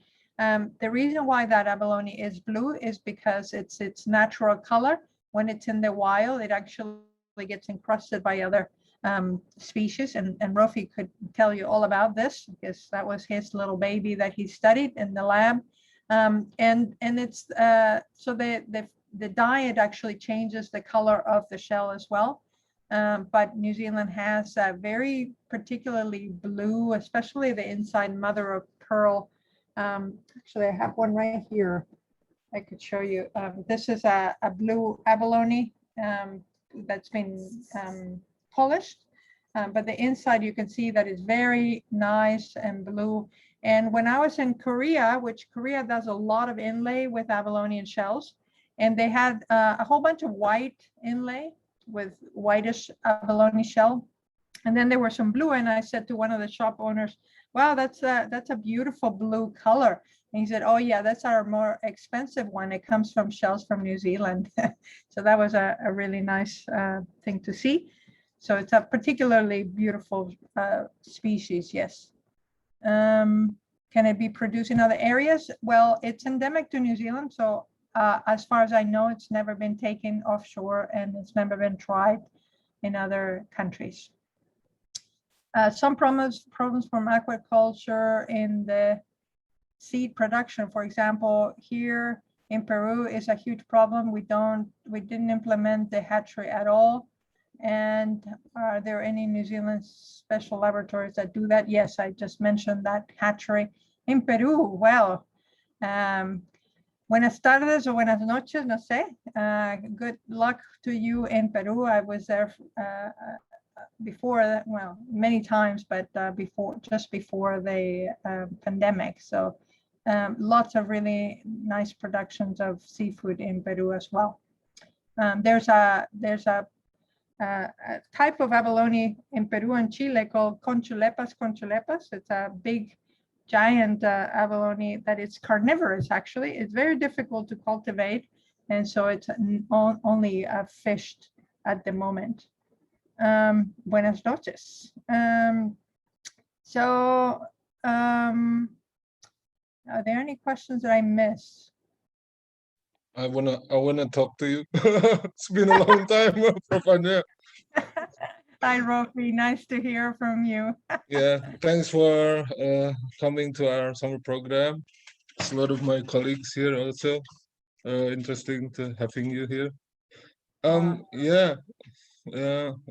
reason why that abalone is blue is because it's its natural color. When it's in the wild, it actually gets encrusted by other species, and Rofi could tell you all about this because that was his little baby that he studied in the lab. And it's so the diet actually changes the color of the shell as well. But New Zealand has a very particularly blue, especially the inside mother of pearl. Actually, I have one right here. I could show you. This is a blue abalone that's been polished, but the inside you can see that is very nice and blue. And when I was in Korea, which Korea does a lot of inlay with abalone shells, and they had a whole bunch of white inlay with whitish abalone shell. And then there were some blue, and I said to one of the shop owners, wow, that's a beautiful blue color. And he said, oh yeah, that's our more expensive one. It comes from shells from New Zealand. So that was a really nice thing to see. So it's a particularly beautiful species, yes. Can it be produced in other areas? Well, it's endemic to New Zealand. So as far as I know, it's never been taken offshore and it's never been tried in other countries. Some problems from aquaculture in the seed production, for example, here in Peru is a huge problem. We didn't implement the hatchery at all. And are there any New Zealand special laboratories that do that? Yes, I just mentioned that hatchery in Peru. Well, buenas tardes o buenas noches, no sé. Good luck to you in Peru. I was there before that, well, many times, but just before the pandemic. So lots of really nice productions of seafood in Peru as well. There's a type of abalone in Peru and Chile called conchulepas. It's a big, giant abalone that is carnivorous, actually. It's very difficult to cultivate, and so it's only fished at the moment. Buenas noches. Are there any questions that I missed? I wanna talk to you. It's been a long time, Prof. Andrea. Hi, Rofi. Nice to hear from you. Yeah, thanks for coming to our summer program. It's a lot of my colleagues here also. Interesting to having you here. Yeah,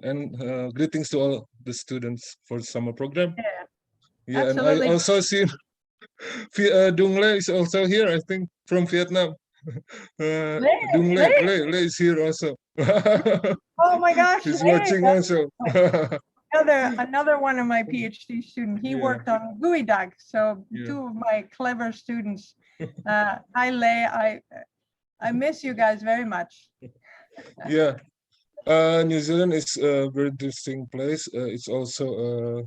and greetings to all the students for the summer program. Yeah, absolutely. And I also see Dung Le is also here, I think, from Vietnam. Dung Le is here also. Oh my gosh. He's watching also. Another one of my PhD students. He worked on gooey duck. So two of my clever students. Hi, Le. I miss you guys very much. Yeah. New Zealand is a very interesting place. It's also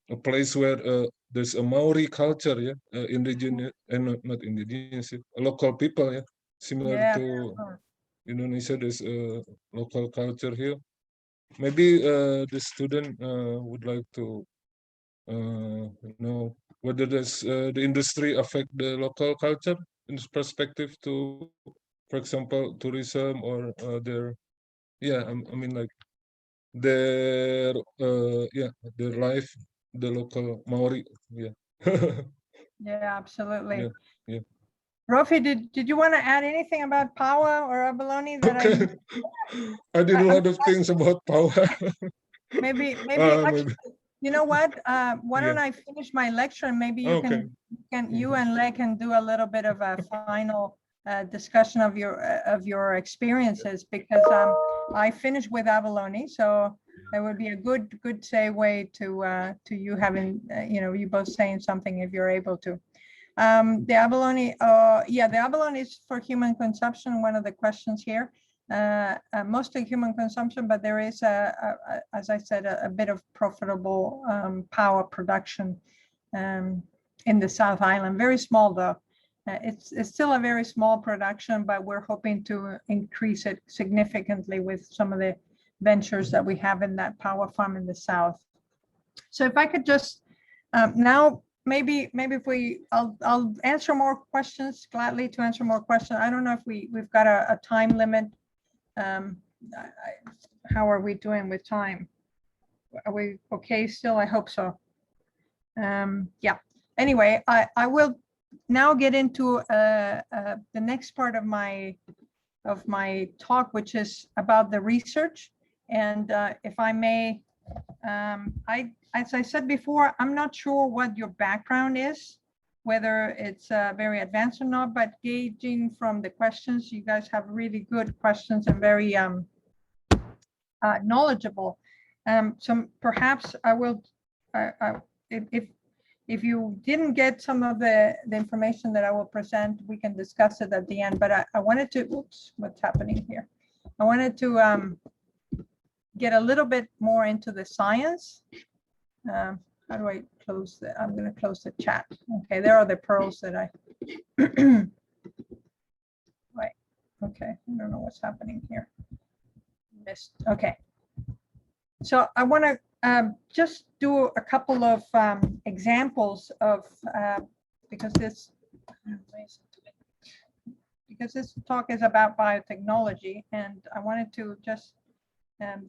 a place where there's a Maori culture, indigenous and not indigenous, local people, similar to Indonesia. There's a local culture here. Maybe the student would like to know whether the industry affect the local culture in this perspective to, for example, tourism or their, I mean like their life, the local Maori, Yeah, absolutely. Yeah. Rofi, did you want to add anything about paua or abalone that I did a lot of things about paua. maybe actually, you know what? Why don't I finish my lecture and maybe you you and Le can do a little bit of a final discussion of your experiences, because I finished with abalone, so it would be a good segue to you having you both saying something if you're able to. The abalone, the abalone is for human consumption. One of the questions here, mostly human consumption, but there is as I said, a bit of profitable power production in the South Island. Very small though. It's still a very small production, but we're hoping to increase it significantly with some of the ventures that we have in that power farm in the south. So if I could just now, maybe if I'll answer more questions, gladly to answer more questions. I don't know if we've got a time limit. How are we doing with time? Are we okay still? I hope so. Yeah. Anyway, I will now get into the next part of my talk, which is about the research. And if I may, as I said before, I'm not sure what your background is, whether it's very advanced or not, but gauging from the questions, you guys have really good questions and very knowledgeable. So perhaps I will, if you didn't get some of the information that I will present, we can discuss it at the end. But I wanted to, oops, what's happening here? I wanted to get a little bit more into the science. How do I close the, I'm going to close the chat. Okay, there are the pearls that I, right, okay, I don't know what's happening here. Missed, okay. So I want to just do a couple of examples of, because this talk is about biotechnology, and I wanted to just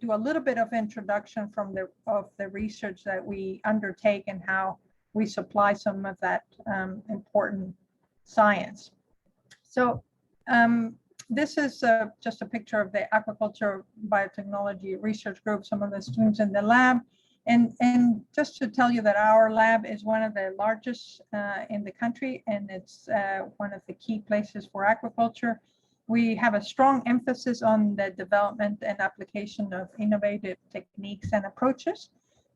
do a little bit of introduction from the research that we undertake and how we supply some of that important science. So this is just a picture of the Aquaculture Biotechnology Research Group, some of the students in the lab. And just to tell you that our lab is one of the largest in the country, and it's one of the key places for aquaculture. We have a strong emphasis on the development and application of innovative techniques and approaches.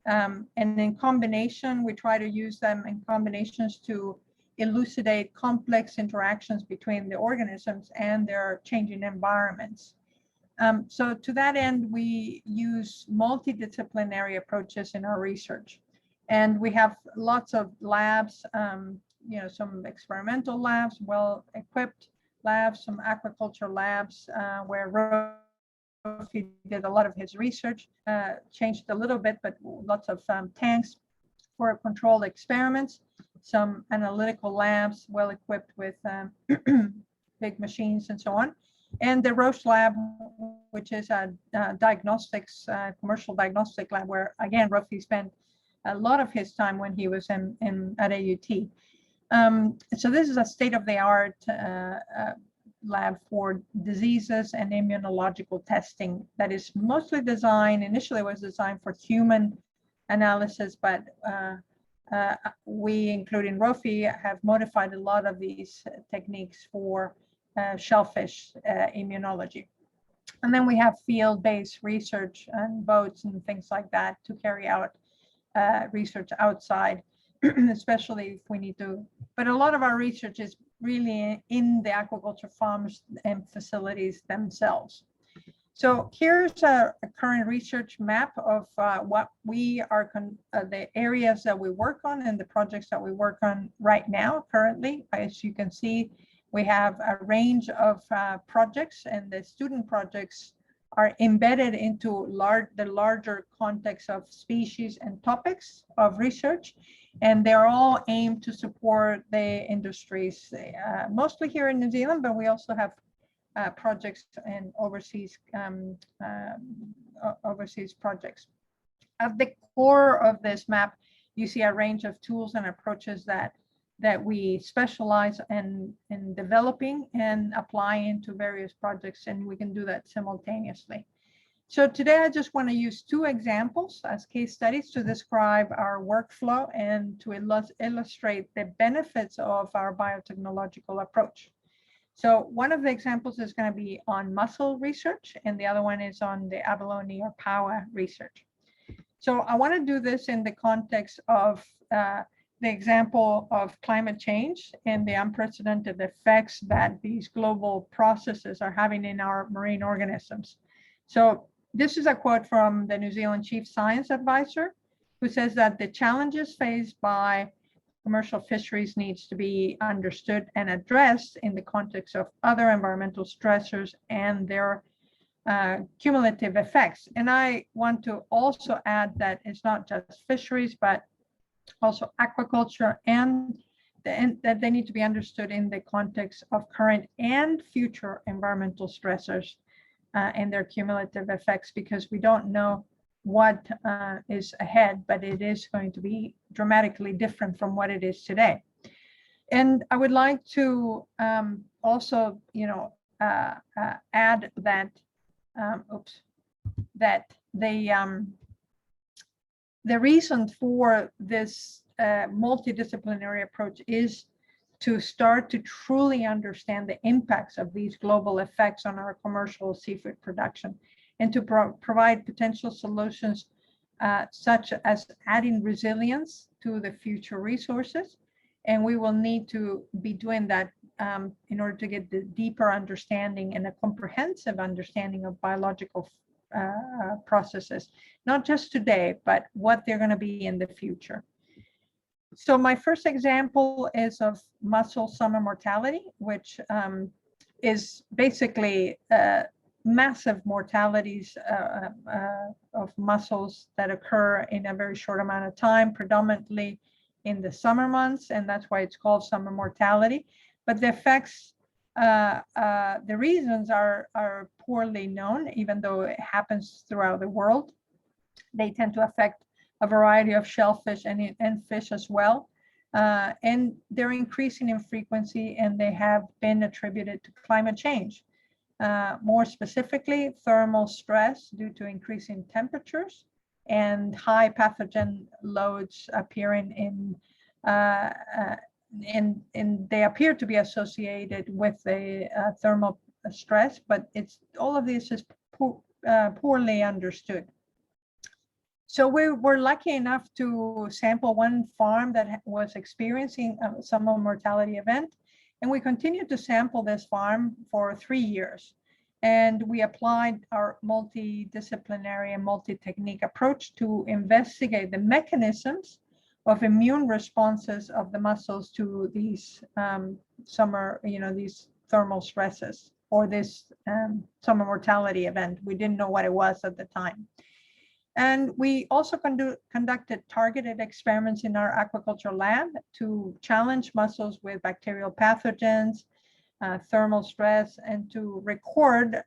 And in combination, we try to use them in combinations to elucidate complex interactions between the organisms and their changing environments. So to that end, we use multidisciplinary approaches in our research. And we have lots of labs, you know, some experimental labs, well-equipped labs, some aquaculture labs where he did a lot of his research, changed a little bit, but lots of tanks for controlled experiments, some analytical labs well equipped with big machines and so on. And the Roche lab, which is a diagnostics, commercial diagnostic lab, where again, Rofi spent a lot of his time when he was at AUT. So this is a state-of-the-art lab for diseases and immunological testing that is mostly designed, initially was designed for human analysis, but we, including Rofi, have modified a lot of these techniques for shellfish immunology. And then we have field-based research and boats and things like that to carry out research outside, especially if we need to. But a lot of our research is really in the aquaculture farms and facilities themselves. So here's a current research map of what we are, the areas that we work on and the projects that we work on right now, currently. As you can see, we have a range of projects, and the student projects are embedded into the larger context of species and topics of research. And they're all aimed to support the industries, mostly here in New Zealand, but we also have projects and overseas projects. At the core of this map, you see a range of tools and approaches that we specialize in developing and applying to various projects, and we can do that simultaneously. So today I just want to use two examples as case studies to describe our workflow and to illustrate the benefits of our biotechnological approach. So one of the examples is going to be on mussel research, and the other one is on the abalone or paua research. So I want to do this in the context of the example of climate change and the unprecedented effects that these global processes are having in our marine organisms. So this is a quote from the New Zealand Chief Science Advisor, who says that the challenges faced by commercial fisheries needs to be understood and addressed in the context of other environmental stressors and their cumulative effects. And I want to also add that it's not just fisheries, but also aquaculture, and that they need to be understood in the context of current and future environmental stressors and their cumulative effects, because we don't know what is ahead, but it is going to be dramatically different from what it is today. And I would like to also, add that, that the reason for this multidisciplinary approach is to start to truly understand the impacts of these global effects on our commercial seafood production, and to provide potential solutions such as adding resilience to the future resources. And we will need to be doing that in order to get the deeper understanding and a comprehensive understanding of biological processes, not just today, but what they're going to be in the future. So my first example is of mussel summer mortality, which is basically massive mortalities of mussels that occur in a very short amount of time, predominantly in the summer months, and that's why it's called summer mortality. But the effects, the reasons are poorly known, even though it happens throughout the world. They tend to affect a variety of shellfish and fish as well. And they're increasing in frequency, and they have been attributed to climate change. More specifically, thermal stress due to increasing temperatures and high pathogen loads appearing and they appear to be associated with a thermal stress, but all of this is poorly understood. So we were lucky enough to sample one farm that was experiencing a summer mortality event, and we continued to sample this farm for 3 years. And we applied our multidisciplinary and multi-technique approach to investigate the mechanisms of immune responses of the mussels to these these thermal stresses, or this summer mortality event. We didn't know what it was at the time. And we also conducted targeted experiments in our aquaculture lab to challenge mussels with bacterial pathogens, thermal stress, and to record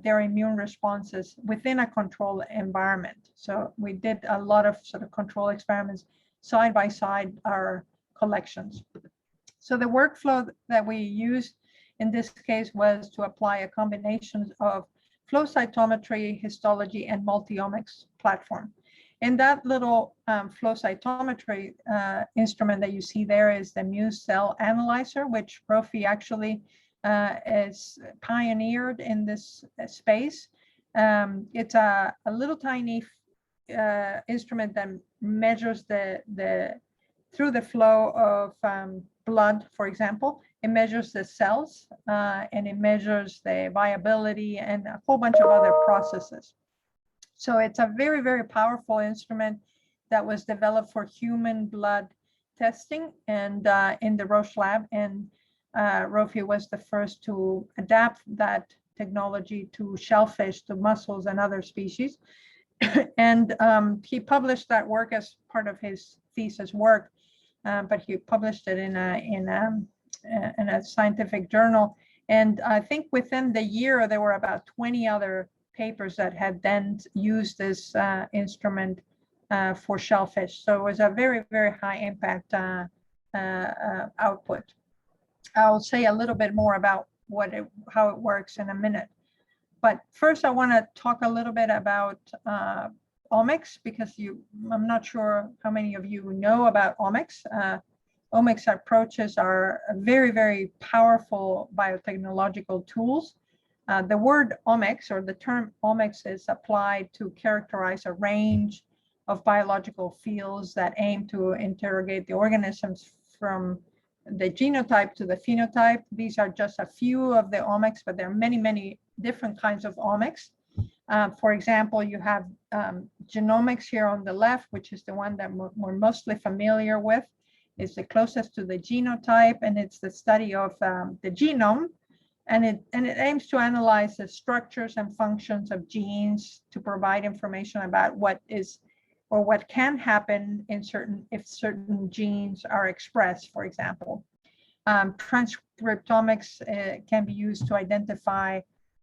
their immune responses within a controlled environment. So we did a lot of sort of control experiments side by side our collections. So the workflow that we used in this case was to apply a combination of flow cytometry, histology, and multi-omics platform. And that little flow cytometry instrument that you see there is the Muse cell analyzer, which Prof actually is pioneered in this space. It's a little tiny instrument that measures through the flow of blood, for example. It measures the cells and it measures the viability and a whole bunch of other processes. So it's a very, very powerful instrument that was developed for human blood testing and in the Roche lab. And Rofi was the first to adapt that technology to shellfish, to mussels, and other species. And he published that work as part of his thesis work, but he published it in a scientific journal. And I think within the year, there were about 20 other papers that had then used this instrument for shellfish. So it was a very, very high impact output. I'll say a little bit more about how it works in a minute. But first, I want to talk a little bit about omics, because I'm not sure how many of you know about omics. Omics approaches are very, very powerful biotechnological tools. The word omics, or the term omics, is applied to characterize a range of biological fields that aim to interrogate the organisms from the genotype to the phenotype. These are just a few of the omics, but there are many, many different kinds of omics. For example, you have genomics here on the left, which is the one that we're mostly familiar with. It's the closest to the genotype, and it's the study of the genome And it aims to analyze the structures and functions of genes to provide information about what is or what can happen in if certain genes are expressed, for example. Transcriptomics can be used to identify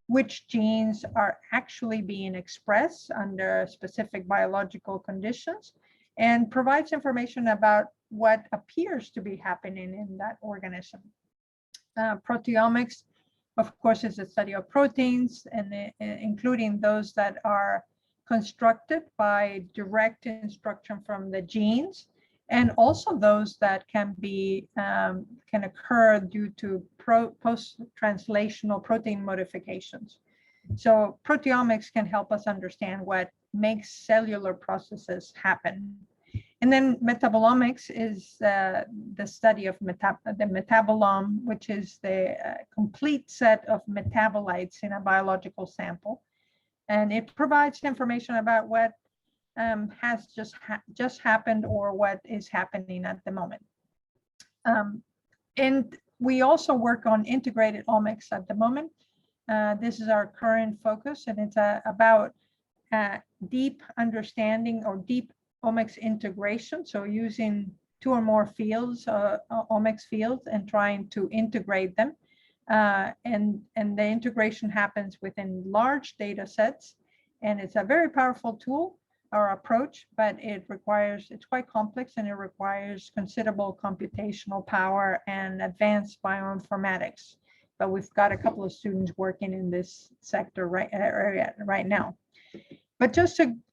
which genes are actually being expressed under specific biological conditions, and provides information about what appears to be happening in that organism. Proteomics, of course, is the study of proteins, and including those that are constructed by direct instruction from the genes, and also those that can occur due to post-translational protein modifications. So proteomics can help us understand what makes cellular processes happen. And then metabolomics is the study of the metabolome, which is the complete set of metabolites in a biological sample. And it provides information about what has just happened or what is happening at the moment. And we also work on integrated omics at the moment. This is our current focus, and it's about deep understanding or deep omics integration. So using 2 or more fields, omics fields, and trying to integrate them. And the integration happens within large data sets. And it's a very powerful tool or approach, but it's quite complex, and it requires considerable computational power and advanced bioinformatics. But we've got a couple of students working in this sector right now. But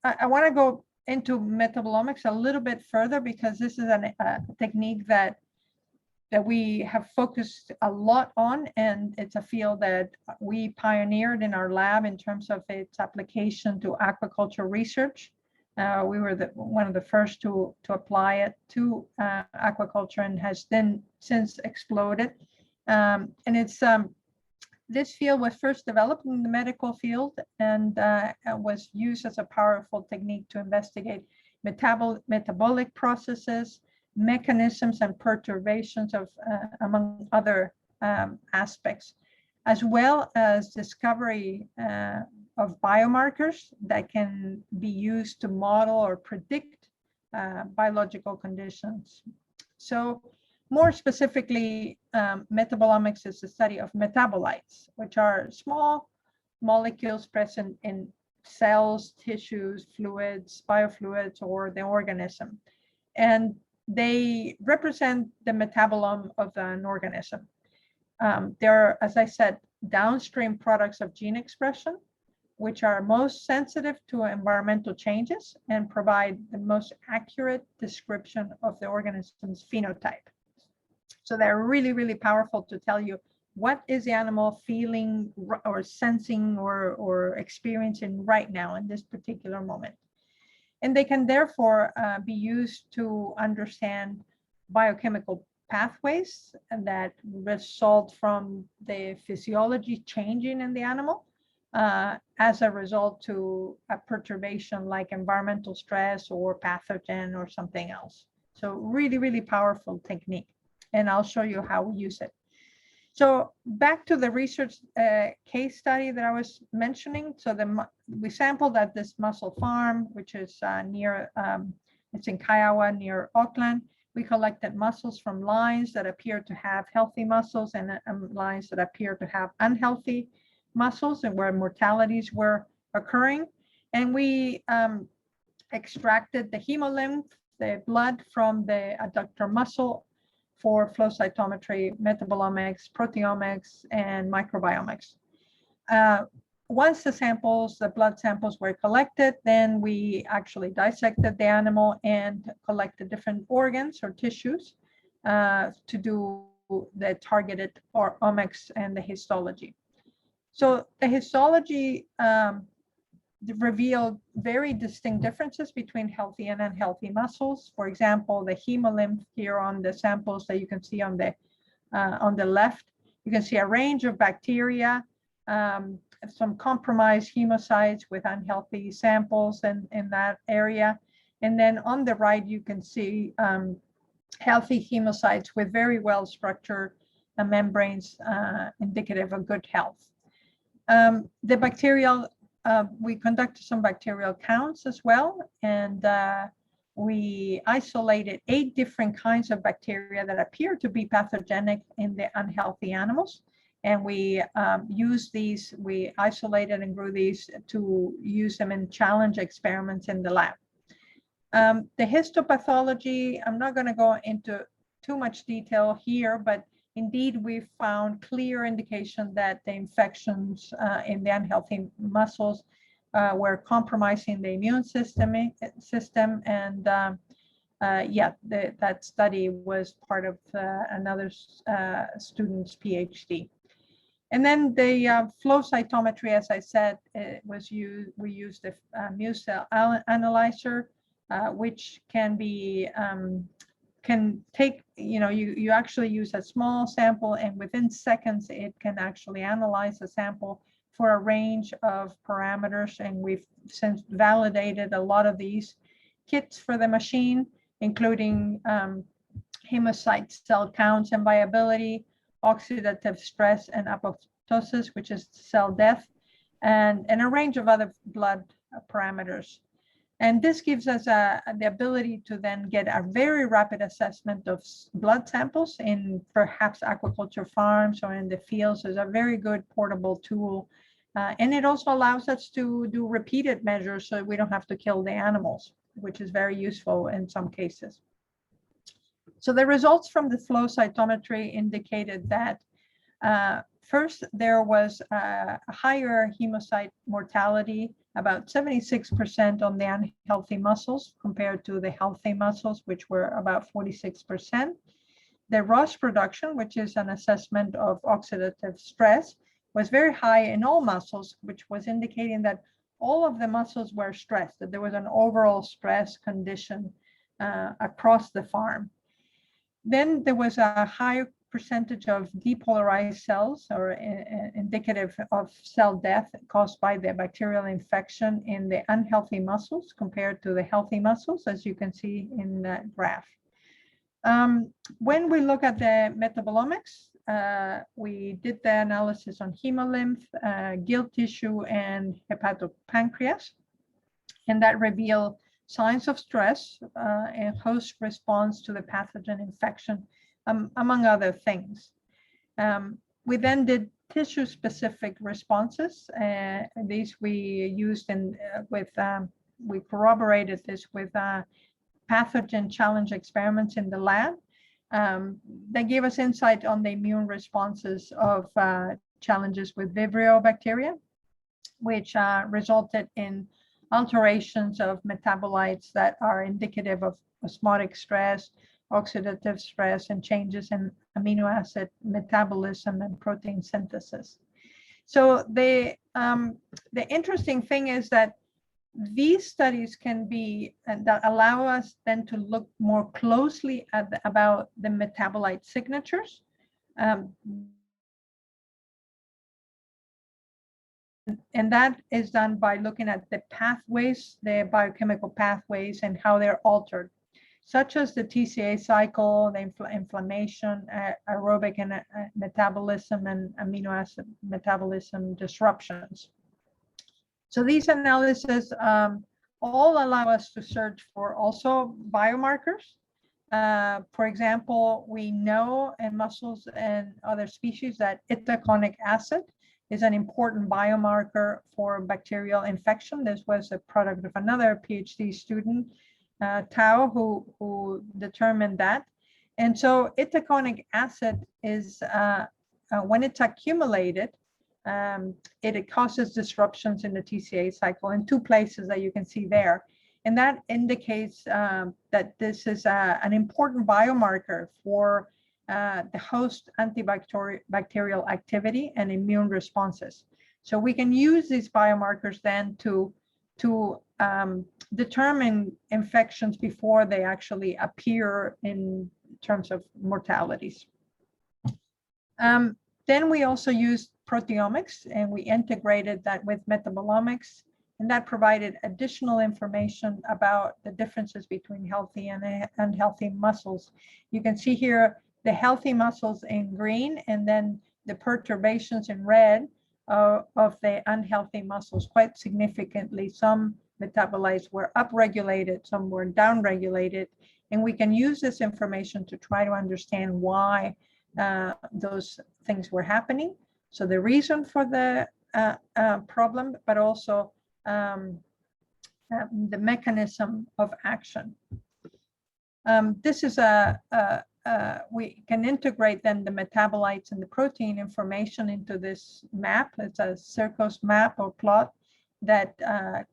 I want to go into metabolomics a little bit further, because this is a technique that we have focused a lot on, and it's a field that we pioneered in our lab in terms of its application to aquaculture research. We were one of the first to apply it to aquaculture, and has then since exploded. And it's this field was first developed in the medical field, and was used as a powerful technique to investigate metabolic processes, mechanisms, and perturbations of among other aspects, as well as discovery of biomarkers that can be used to model or predict biological conditions. So more specifically, metabolomics is the study of metabolites, which are small molecules present in cells, tissues, fluids, biofluids, or the organism. And they represent the metabolome of an organism. They're, as I said, downstream products of gene expression, which are most sensitive to environmental changes and provide the most accurate description of the organism's phenotype. So they're really, really powerful to tell you what is the animal feeling or sensing or experiencing right now in this particular moment. And they can therefore be used to understand biochemical pathways that result from the physiology changing in the animal as a result to a perturbation like environmental stress or pathogen or something else. So really, really powerful technique. And I'll show you how we use it. So back to the research case study that I was mentioning. So we sampled at this mussel farm, which is it's in Kiowa near Auckland. We collected mussels from lines that appear to have healthy mussels and lines that appear to have unhealthy mussels, and where mortalities were occurring. And we extracted the hemolymph, the blood from the adductor mussel, for flow cytometry, metabolomics, proteomics, and microbiomics. Once the blood samples were collected, then we actually dissected the animal and collected different organs or tissues to do the targeted omics and the histology. So the histology revealed very distinct differences between healthy and unhealthy mussels. For example, the hemolymph here on the samples that you can see on the left, you can see a range of bacteria, some compromised hemocytes with unhealthy samples in that area. And then on the right, you can see healthy hemocytes with very well structured membranes indicative of good health. The bacterial, we conducted some bacterial counts as well, and we isolated 8 different kinds of bacteria that appear to be pathogenic in the unhealthy animals. And we used these, we isolated and grew these to use them in challenge experiments in the lab. The histopathology, I'm not going to go into too much detail here, but indeed we found clear indication that the infections in the unhealthy muscles were compromising the immune system, and yeah, that study was part of another student's PhD. And then the flow cytometry, as I said, was used. We used the MuCell analyzer, which can be can take, you actually use a small sample, and within seconds it can actually analyze a sample for a range of parameters. And we've since validated a lot of these kits for the machine, including hemocyte cell counts and viability, oxidative stress and apoptosis, which is cell death, and a range of other blood parameters. And this gives us the ability to then get a very rapid assessment of blood samples in perhaps aquaculture farms or in the fields. It's a very good portable tool. And it also allows us to do repeated measures so we don't have to kill the animals, which is very useful in some cases. So the results from the flow cytometry indicated that first, there was a higher hemocyte mortality, about 76% on the unhealthy muscles compared to the healthy muscles, which were about 46%. The ROS production, which is an assessment of oxidative stress, was very high in all muscles, which was indicating that all of the muscles were stressed, that there was an overall stress condition across the farm. Then there was a higher percentage of depolarized cells, or indicative of cell death caused by the bacterial infection in the unhealthy muscles compared to the healthy muscles, as you can see in that graph. When we look at the metabolomics, we did the analysis on hemolymph, gill tissue, and hepatopancreas, and that revealed signs of stress and host response to the pathogen infection, among other things. We then did tissue-specific responses. These we used we corroborated this with pathogen challenge experiments in the lab. They gave us insight on the immune responses of challenges with Vibrio bacteria, which resulted in alterations of metabolites that are indicative of osmotic stress, oxidative stress, and changes in amino acid metabolism and protein synthesis. So the interesting thing is that these studies can be, that allow us then to look more closely at about the metabolite signatures. And that is done by looking at the pathways, the biochemical pathways, and how they're altered, such as the TCA cycle, the inflammation, aerobic and metabolism, and amino acid metabolism disruptions. So these analyses all allow us to search for also biomarkers. For example, we know in mussels and other species that itaconic acid is an important biomarker for bacterial infection. This was a product of another PhD student, Tao, who determined that. And so itaconic acid is, when it's accumulated, it causes disruptions in the TCA cycle in 2 places that you can see there. And that indicates that this is an important biomarker for the host antibacterial activity and immune responses. So we can use these biomarkers then to determine infections before they actually appear in terms of mortalities. Then we also used proteomics, and we integrated that with metabolomics, and that provided additional information about the differences between healthy and unhealthy muscles. You can see here the healthy muscles in green, and then the perturbations in red of the unhealthy muscles quite significantly. Some metabolites were upregulated, some were downregulated, and we can use this information to try to understand why those things were happening. So the reason for the problem, but also the mechanism of action. This is we can integrate then the metabolites and the protein information into this map. It's a Circos map or plot that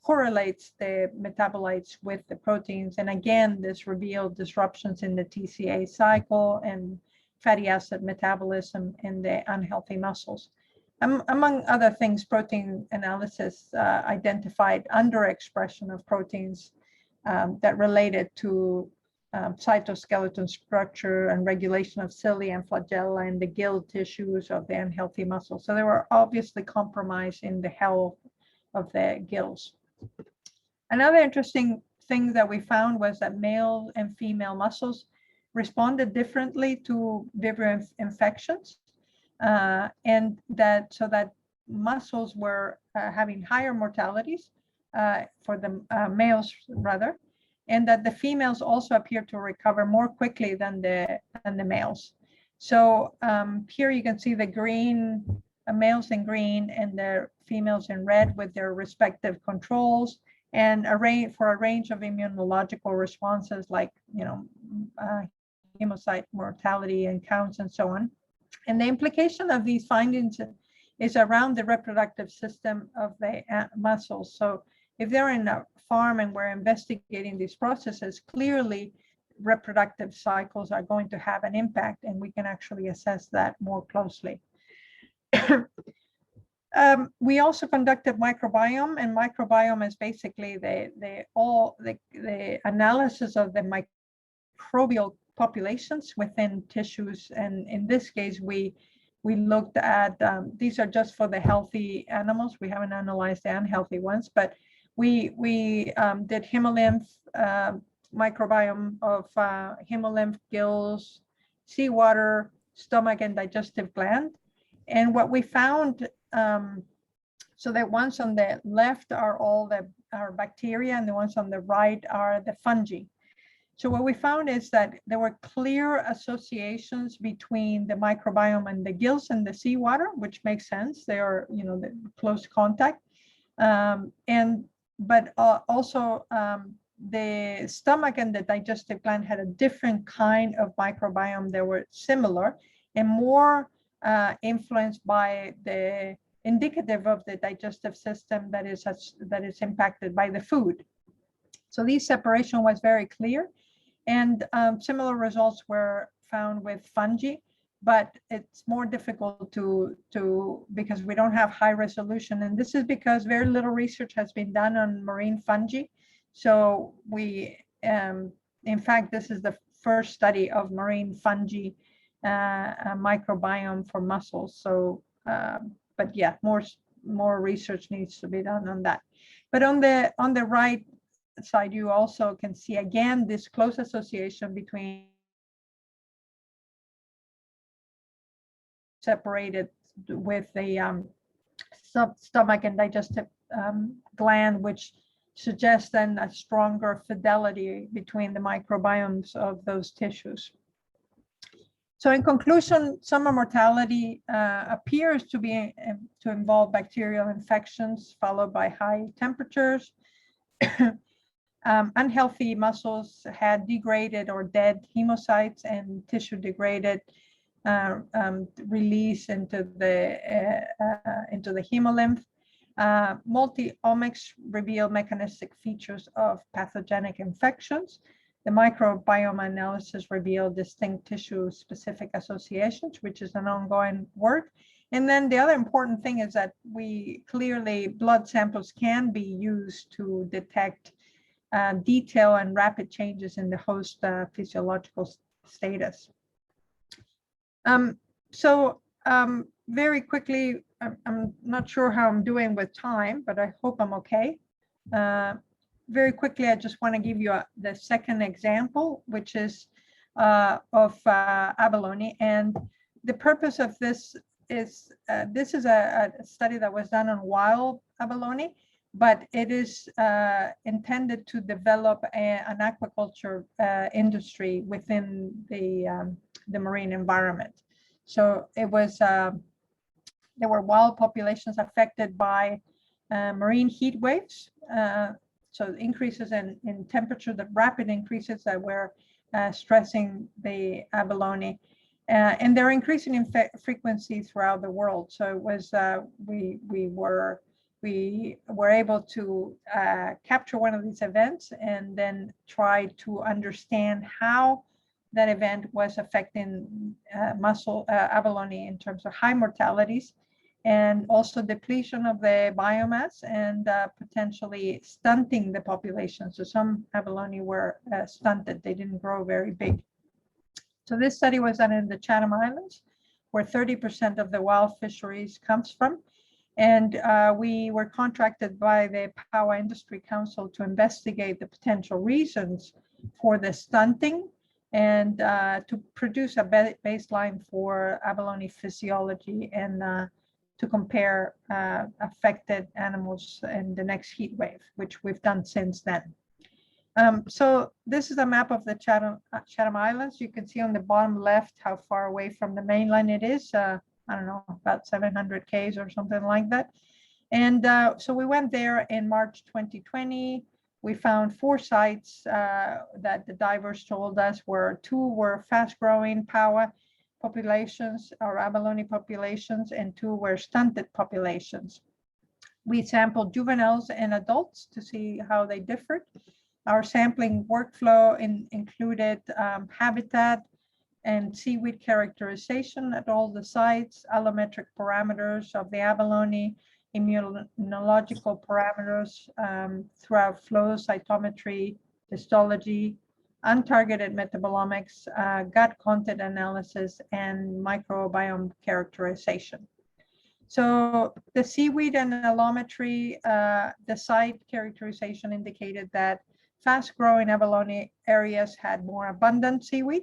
correlates the metabolites with the proteins. And again, this revealed disruptions in the TCA cycle and fatty acid metabolism in the unhealthy muscles. Among other things, protein analysis identified underexpression of proteins that related to cytoskeleton structure and regulation of cilia and flagella and the gill tissues of the unhealthy muscles. So they were obviously compromised in the health of the gills. Another interesting thing that we found was that male and female muscles responded differently to vibrio infections, and that muscles were having higher mortalities for the males rather, and that the females also appear to recover more quickly than the males. So here you can see the green males in green and the females in red with their respective controls, and for a range of immunological responses like hemocyte mortality and counts and so on. And the implication of these findings is around the reproductive system of the muscles. So if they're in a farm and we're investigating these processes, clearly reproductive cycles are going to have an impact, and we can actually assess that more closely. We also conducted microbiome, and microbiome is basically the analysis of the microbial populations within tissues. And in this case, we looked at, these are just for the healthy animals. We haven't analyzed the unhealthy ones, but we did hemolymph microbiome of hemolymph, gills, seawater, stomach, and digestive gland. And what we found, so the ones on the left are all our bacteria, and the ones on the right are the fungi. So what we found is that there were clear associations between the microbiome and the gills and the seawater, which makes sense. They are, the close contact. But also the stomach and the digestive gland had a different kind of microbiome. They were similar and more influenced by the indicative of the digestive system that is impacted by the food. So this separation was very clear, and similar results were found with fungi, but it's more difficult because we don't have high resolution, and this is because very little research has been done on marine fungi. So we, in fact, this is the first study of marine fungi microbiome for mussels. So, but yeah, more research needs to be done on that. But on the right side, you also can see again this close association between separated with the stomach and digestive gland, which suggests then a stronger fidelity between the microbiomes of those tissues. So in conclusion, summer mortality appears to involve bacterial infections followed by high temperatures. Unhealthy muscles had degraded or dead hemocytes and tissue degraded release into the hemolymph. Multi-omics reveal mechanistic features of pathogenic infections. The microbiome analysis revealed distinct tissue-specific associations, which is an ongoing work. And then the other important thing is that blood samples can be used to detect detail and rapid changes in the host physiological status. Very quickly, I'm not sure how I'm doing with time, but I hope I'm okay. Very quickly, I just want to give you the second example, which is of abalone. And the purpose of this is a study that was done on wild abalone, but it is intended to develop an aquaculture industry within the marine environment. So it was there were wild populations affected by marine heat waves. So increases in temperature, the rapid increases that were stressing the abalone. And they're increasing in frequency throughout the world. So it was we were able to capture one of these events and then try to understand how that event was affecting mussel abalone in terms of high mortalities and also depletion of the biomass and potentially stunting the population. So some abalone were stunted, they didn't grow very big. So this study was done in the Chatham Islands, where 30% of the wild fisheries comes from. And we were contracted by the Paua Industry Council to investigate the potential reasons for the stunting and to produce a baseline for abalone physiology and to compare affected animals in the next heat wave, which we've done since then. So this is a map of the Chatham Islands. You can see on the bottom left how far away from the mainland it is. I don't know, about 700 Ks or something like that. And so we went there in March 2020. We found 4 sites that the divers told us were 2 were fast-growing Paua populations or abalone populations, and 2 were stunted populations. We sampled juveniles and adults to see how they differed. Our sampling workflow included habitat and seaweed characterization at all the sites, allometric parameters of the abalone, immunological parameters throughout flow cytometry, histology, untargeted metabolomics, gut content analysis, and microbiome characterization. So the seaweed and allometry, the site characterization indicated that fast-growing abalone areas had more abundant seaweed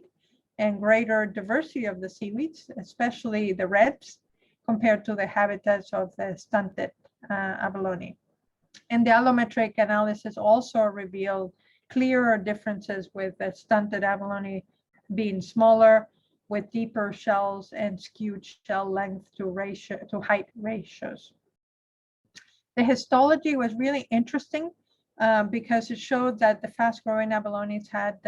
and greater diversity of the seaweeds, especially the reds, compared to the habitats of the stunted abalone. And the allometric analysis also revealed clearer differences with the stunted abalone being smaller, with deeper shells and skewed shell length to height ratios. The histology was really interesting because it showed that the fast-growing abalones had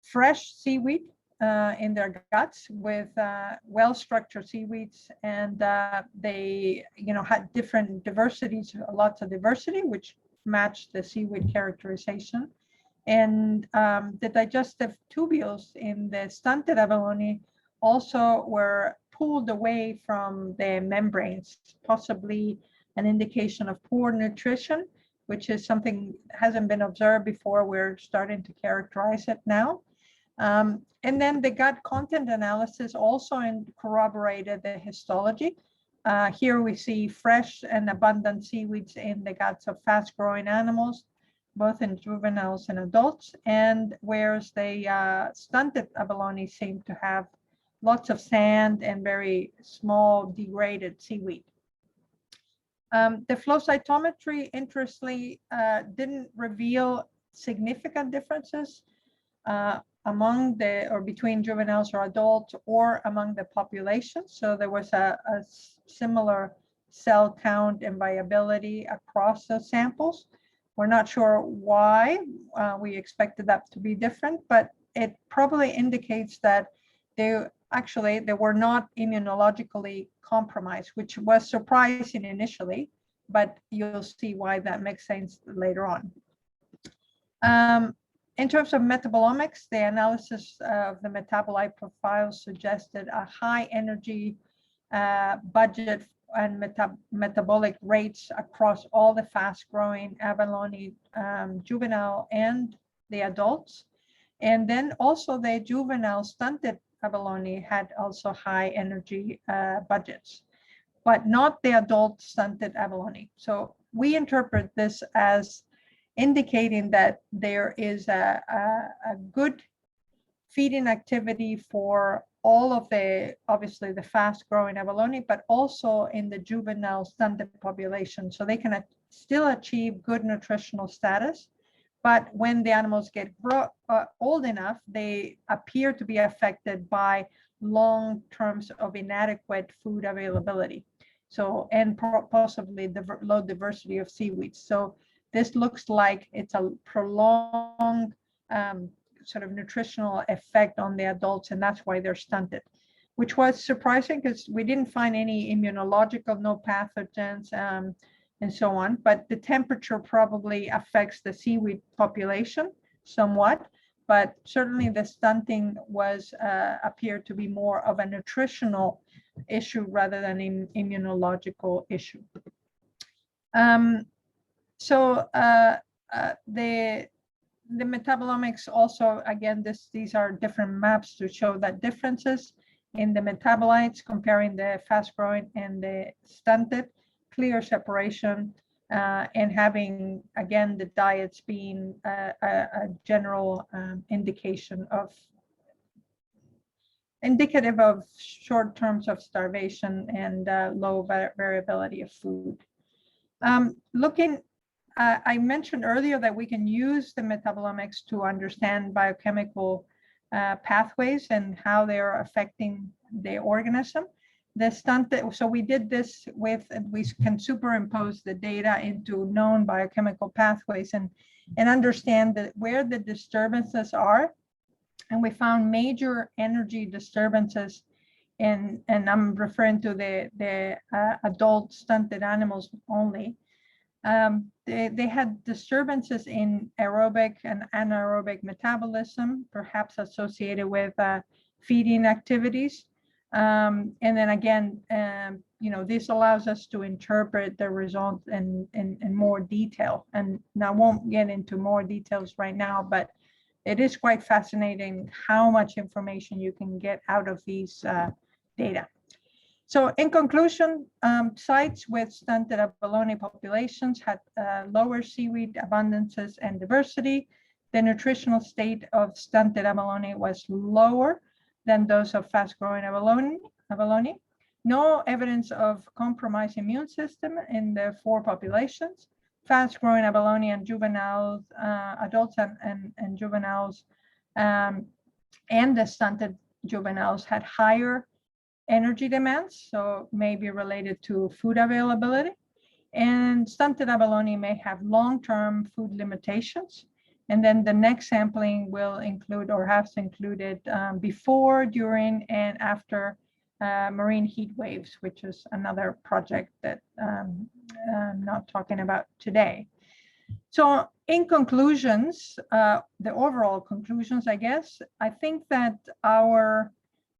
fresh seaweed in their guts with well-structured seaweeds, and they, had different diversities, lots of diversity, which matched the seaweed characterization. And the digestive tubules in the stunted abalone also were pulled away from the membranes, possibly an indication of poor nutrition, which is something that hasn't been observed before. We're starting to characterize it now. And then the gut content analysis also corroborated the histology. Here we see fresh and abundant seaweeds in the guts of fast-growing animals, both in juveniles and adults, and whereas the stunted abalone seem to have lots of sand and very small degraded seaweed. The flow cytometry, interestingly, didn't reveal significant differences among between juveniles or adults or among the population. So there was a similar cell count and viability across the samples. We're not sure why we expected that to be different, but it probably indicates that they were not immunologically compromised, which was surprising initially, but you'll see why that makes sense later on. In terms of metabolomics, the analysis of the metabolite profile suggested a high energy budget and metabolic rates across all the fast-growing abalone, juvenile and the adults. And then also the juvenile stunted abalone had also high energy budgets, but not the adult stunted abalone. So we interpret this as indicating that there is a good feeding activity for all of the, obviously the fast growing abalone, but also in the juvenile stunted population. So they can still achieve good nutritional status. But when the animals get old enough, they appear to be affected by long terms of inadequate food availability. So, and possibly the low diversity of seaweeds. So this looks like it's a prolonged sort of nutritional effect on the adults, and that's why they're stunted, which was surprising because we didn't find any immunological, no pathogens, and so on. But the temperature probably affects the seaweed population somewhat, but certainly the stunting was appeared to be more of a nutritional issue rather than an immunological issue. The metabolomics also, again, these are different maps to show that differences in the metabolites comparing the fast growing and the stunted, clear separation, and having, again, the diets being a general indicative of short terms of starvation and low variability of food. I mentioned earlier that we can use the metabolomics to understand biochemical pathways and how they are affecting the organism. So we did this with, we can superimpose the data into known biochemical pathways and understand where the disturbances are. And we found major energy disturbances and I'm referring to the adult stunted animals only. They had disturbances in aerobic and anaerobic metabolism, perhaps associated with feeding activities. And then again, this allows us to interpret the results in more detail. And I won't get into more details right now, but it is quite fascinating how much information you can get out of these data. So in conclusion, sites with stunted abalone populations had lower seaweed abundances and diversity. The nutritional state of stunted abalone was lower than those of fast-growing abalone. No evidence of compromised immune system in the 4 populations. Fast-growing abalone and juveniles, adults and juveniles, and the stunted juveniles had higher energy demands, so maybe related to food availability. And stunted abalone may have long-term food limitations. And then the next sampling will include or has included before, during, and after marine heat waves, which is another project that I'm not talking about today. So in conclusions, the overall conclusions, I guess, I think that our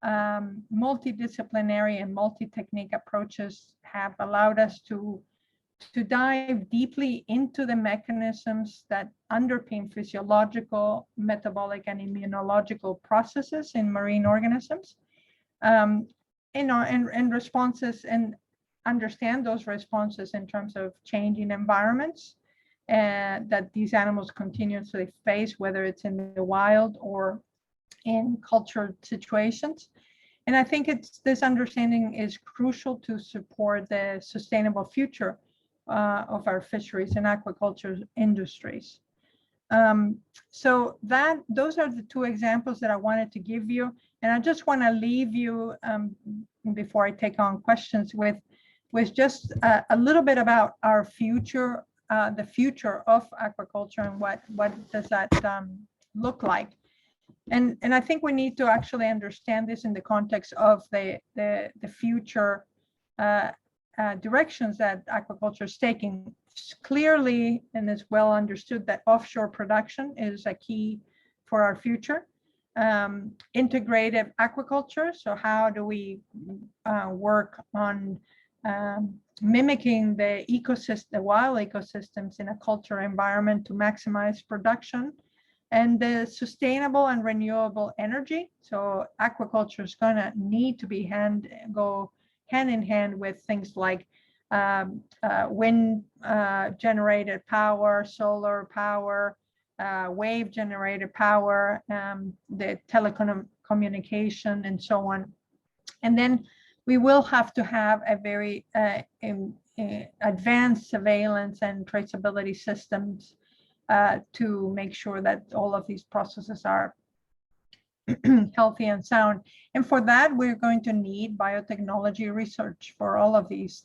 multidisciplinary and multi-technique approaches have allowed us to dive deeply into the mechanisms that underpin physiological, metabolic, and immunological processes in marine organisms, and responses, and understand those responses in terms of changing environments that these animals continuously face, whether it's in the wild or in cultured situations. And I think this understanding is crucial to support the sustainable future of our fisheries and aquaculture industries. So those are the 2 examples that I wanted to give you. And I just want to leave you, before I take on questions, with just a little bit about our future, the future of aquaculture, and what does that look like. And I think we need to actually understand this in the context of the future directions that aquaculture is taking. It's clearly, and it's well understood, that offshore production is a key for our future. Integrative aquaculture, so how do we work on mimicking the wild ecosystems in a culture environment to maximize production. And the sustainable and renewable energy. So aquaculture is going to need to go hand in hand with things like wind generated power, solar power, wave generated power, the telecommunication, and so on. And then we will have to have a very advanced surveillance and traceability systems to make sure that all of these processes are healthy and sound. And for that, we're going to need biotechnology research for all of these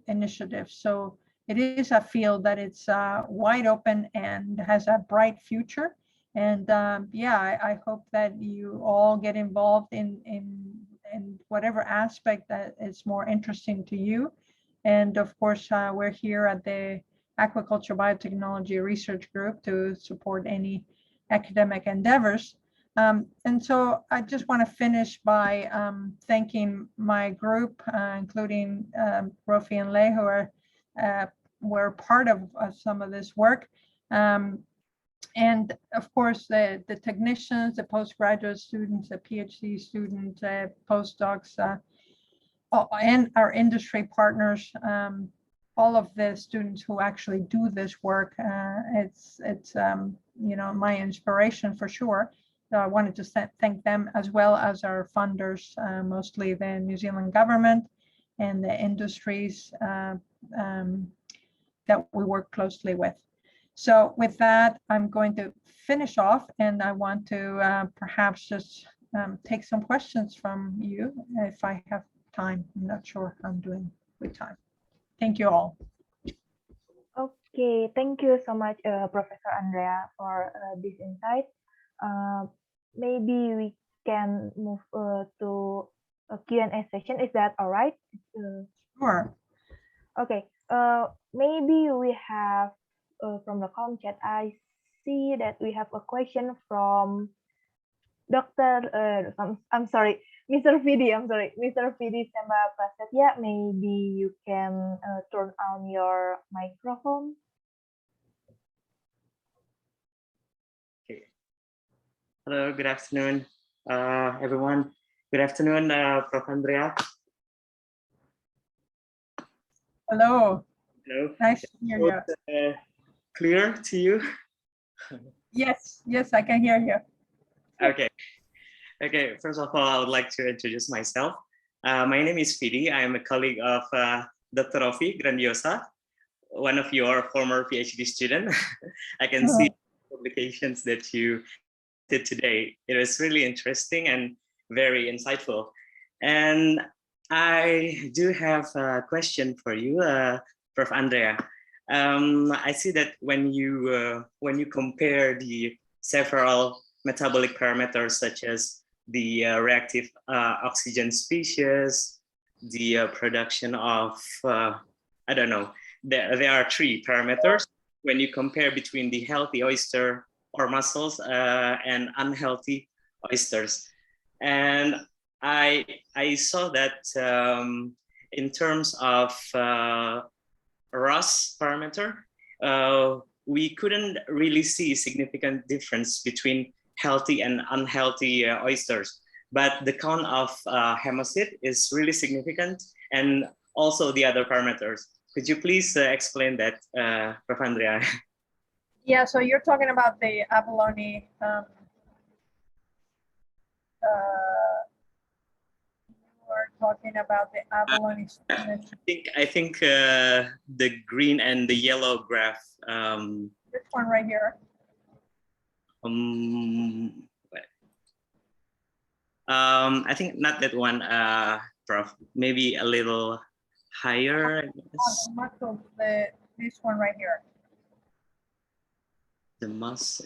initiatives. So it is a field that it's wide open and has a bright future. And yeah, I hope that you all get involved in whatever aspect that is more interesting to you. And of course, we're here at the Aquaculture Biotechnology Research Group to support any academic endeavors. And so I just want to finish by thanking my group, including Prof and Lei, who were part of some of this work. And of course, the technicians, the postgraduate students, the PhD students, postdocs, and our industry partners, all of the students who actually do this work. It's you know, my inspiration for sure. So I wanted to thank them, as well as our funders, mostly the New Zealand government and the industries that we work closely with. So with that, I'm going to finish off, and I want to perhaps just take some questions from you if I have time. I'm not sure how I'm doing with time. Thank you all. Okay, thank you so much, Professor Andrea, for this insight. Maybe we can move to a Q&A session. Is that all right? Sure. Okay. Maybe we have from the com chat. I see that we have a question from Dr. I'm sorry, Mr. Fidi. I'm sorry, Mr. Fidi Sema Prasetya. Maybe you can turn on your microphone. Hello, good afternoon, everyone. Good afternoon, Prof. Andrea. Hello. Hello. Nice to hear you. Clear to you? Yes, yes, I can hear you. Okay. Okay, first of all, I would like to introduce myself. My name is Fidi. I am a colleague of Dr. Rofi Grandiosa, one of your former PhD students. I can see publications that you did today. It was really interesting and very insightful. And I do have a question for you, Prof. Andrea. I see that when you compare the several metabolic parameters such as the reactive oxygen species, the production of, I don't know, there are 3 parameters. When you compare between the healthy oyster or mussels and unhealthy oysters. And I saw that in terms of ROS parameter, we couldn't really see significant difference between healthy and unhealthy oysters, but the count of hemocyte is really significant, and also the other parameters. Could you please explain that, Prof. Andrea? Yeah, so you're talking about the abalone. We're talking about the abalone. I think the green and the yellow graph. This one right here. I think not that one, Prof. Maybe a little higher. Muscles, this one right here. The mus,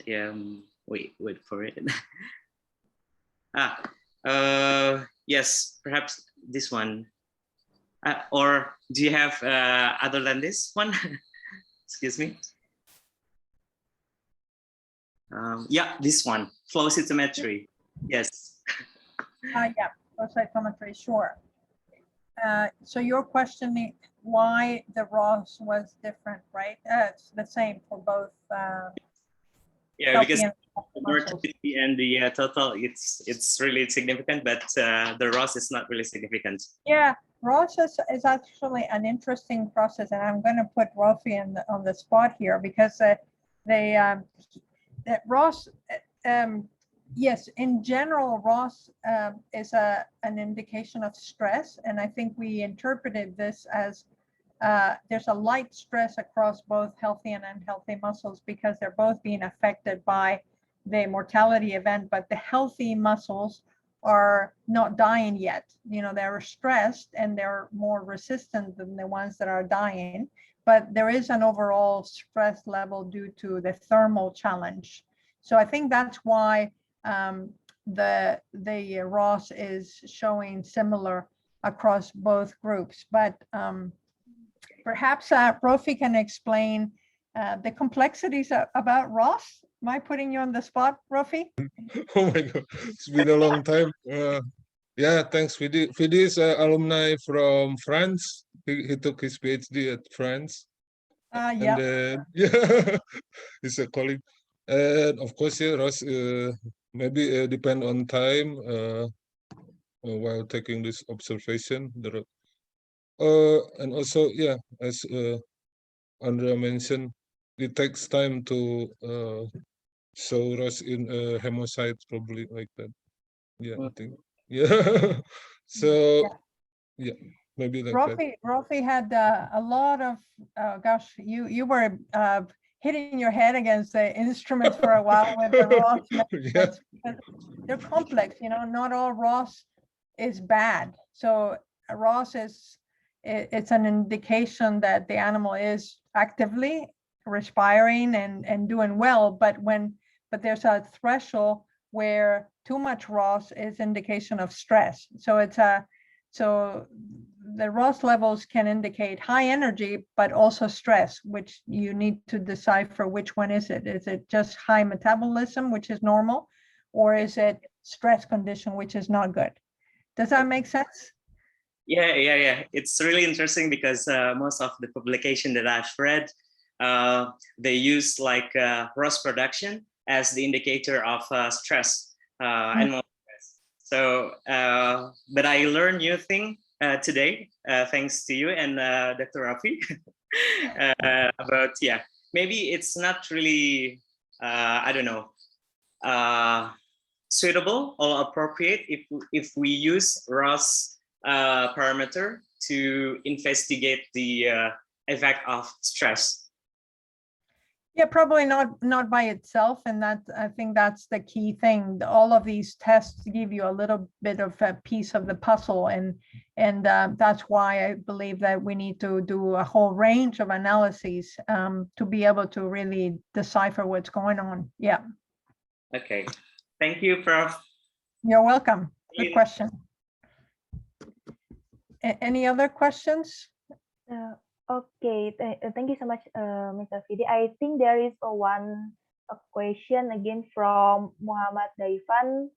wait for it. Yes, perhaps this one. Or do you have other than this one? Excuse me. Yeah, this one, flow cytometry. Yes. Yeah, flow cytometry, sure. So you're questioning why the ROS was different, right? It's the same for both. Yeah, because the mortality and the total, it's really significant, but the ROS is not really significant. Yeah, ROS is actually an interesting process, and I'm going to put Rolfi on the spot here, because They Ross, yes, in general, Ross is an indication of stress, and I think we interpreted this as there's a light stress across both healthy and unhealthy muscles because they're both being affected by the mortality event, but the healthy muscles are not dying yet. You know, they're stressed and they're more resistant than the ones that are dying, but there is an overall stress level due to the thermal challenge. So I think that's why the ROS is showing similar across both groups. But perhaps Profi can explain the complexities about ROS. Am I putting you on the spot, Profi? Oh my God, it's been a long time. Yeah, thanks, Vidi. Vidi is an alumni from France. He took his PhD at France. And Yeah. then, yeah, he's a colleague. And of course, yeah, Ross, maybe depend on time while taking this observation. And also, yeah, as Andrea mentioned, it takes time to show Ross in hemocytes, probably like that. Yeah, I think. Yeah. So, yeah, maybe like that. Rofi had a lot of, gosh, you were hitting your head against the instruments for a while with the ROS measurements because they're complex, you know, not all ROS is bad. So ROS it's an indication that the animal is actively respiring and doing well, but there's a threshold where too much ROS is indication of stress. So the ROS levels can indicate high energy, but also stress, which you need to decipher which one is it. Is it just high metabolism, which is normal, or is it stress condition, which is not good? Does that make sense? Yeah. It's really interesting because most of the publication that I've read, they use like ROS production as the indicator of stress, animal stress. So, but I learned new thing today, thanks to you and Dr. Rafi, about, yeah, maybe it's not really, I don't know, suitable or appropriate if we use ROS parameter to investigate the effect of stress. Yeah, probably not by itself, and I think that's the key thing. All of these tests give you a little bit of a piece of the puzzle, and that's why I believe that we need to do a whole range of analyses to be able to really decipher what's going on. Yeah. Okay, thank you, Prof. You're welcome. Good question. Any other questions? Okay, thank you so much, Mr. Fidi. I think there is a question again from Muhammad Daifan.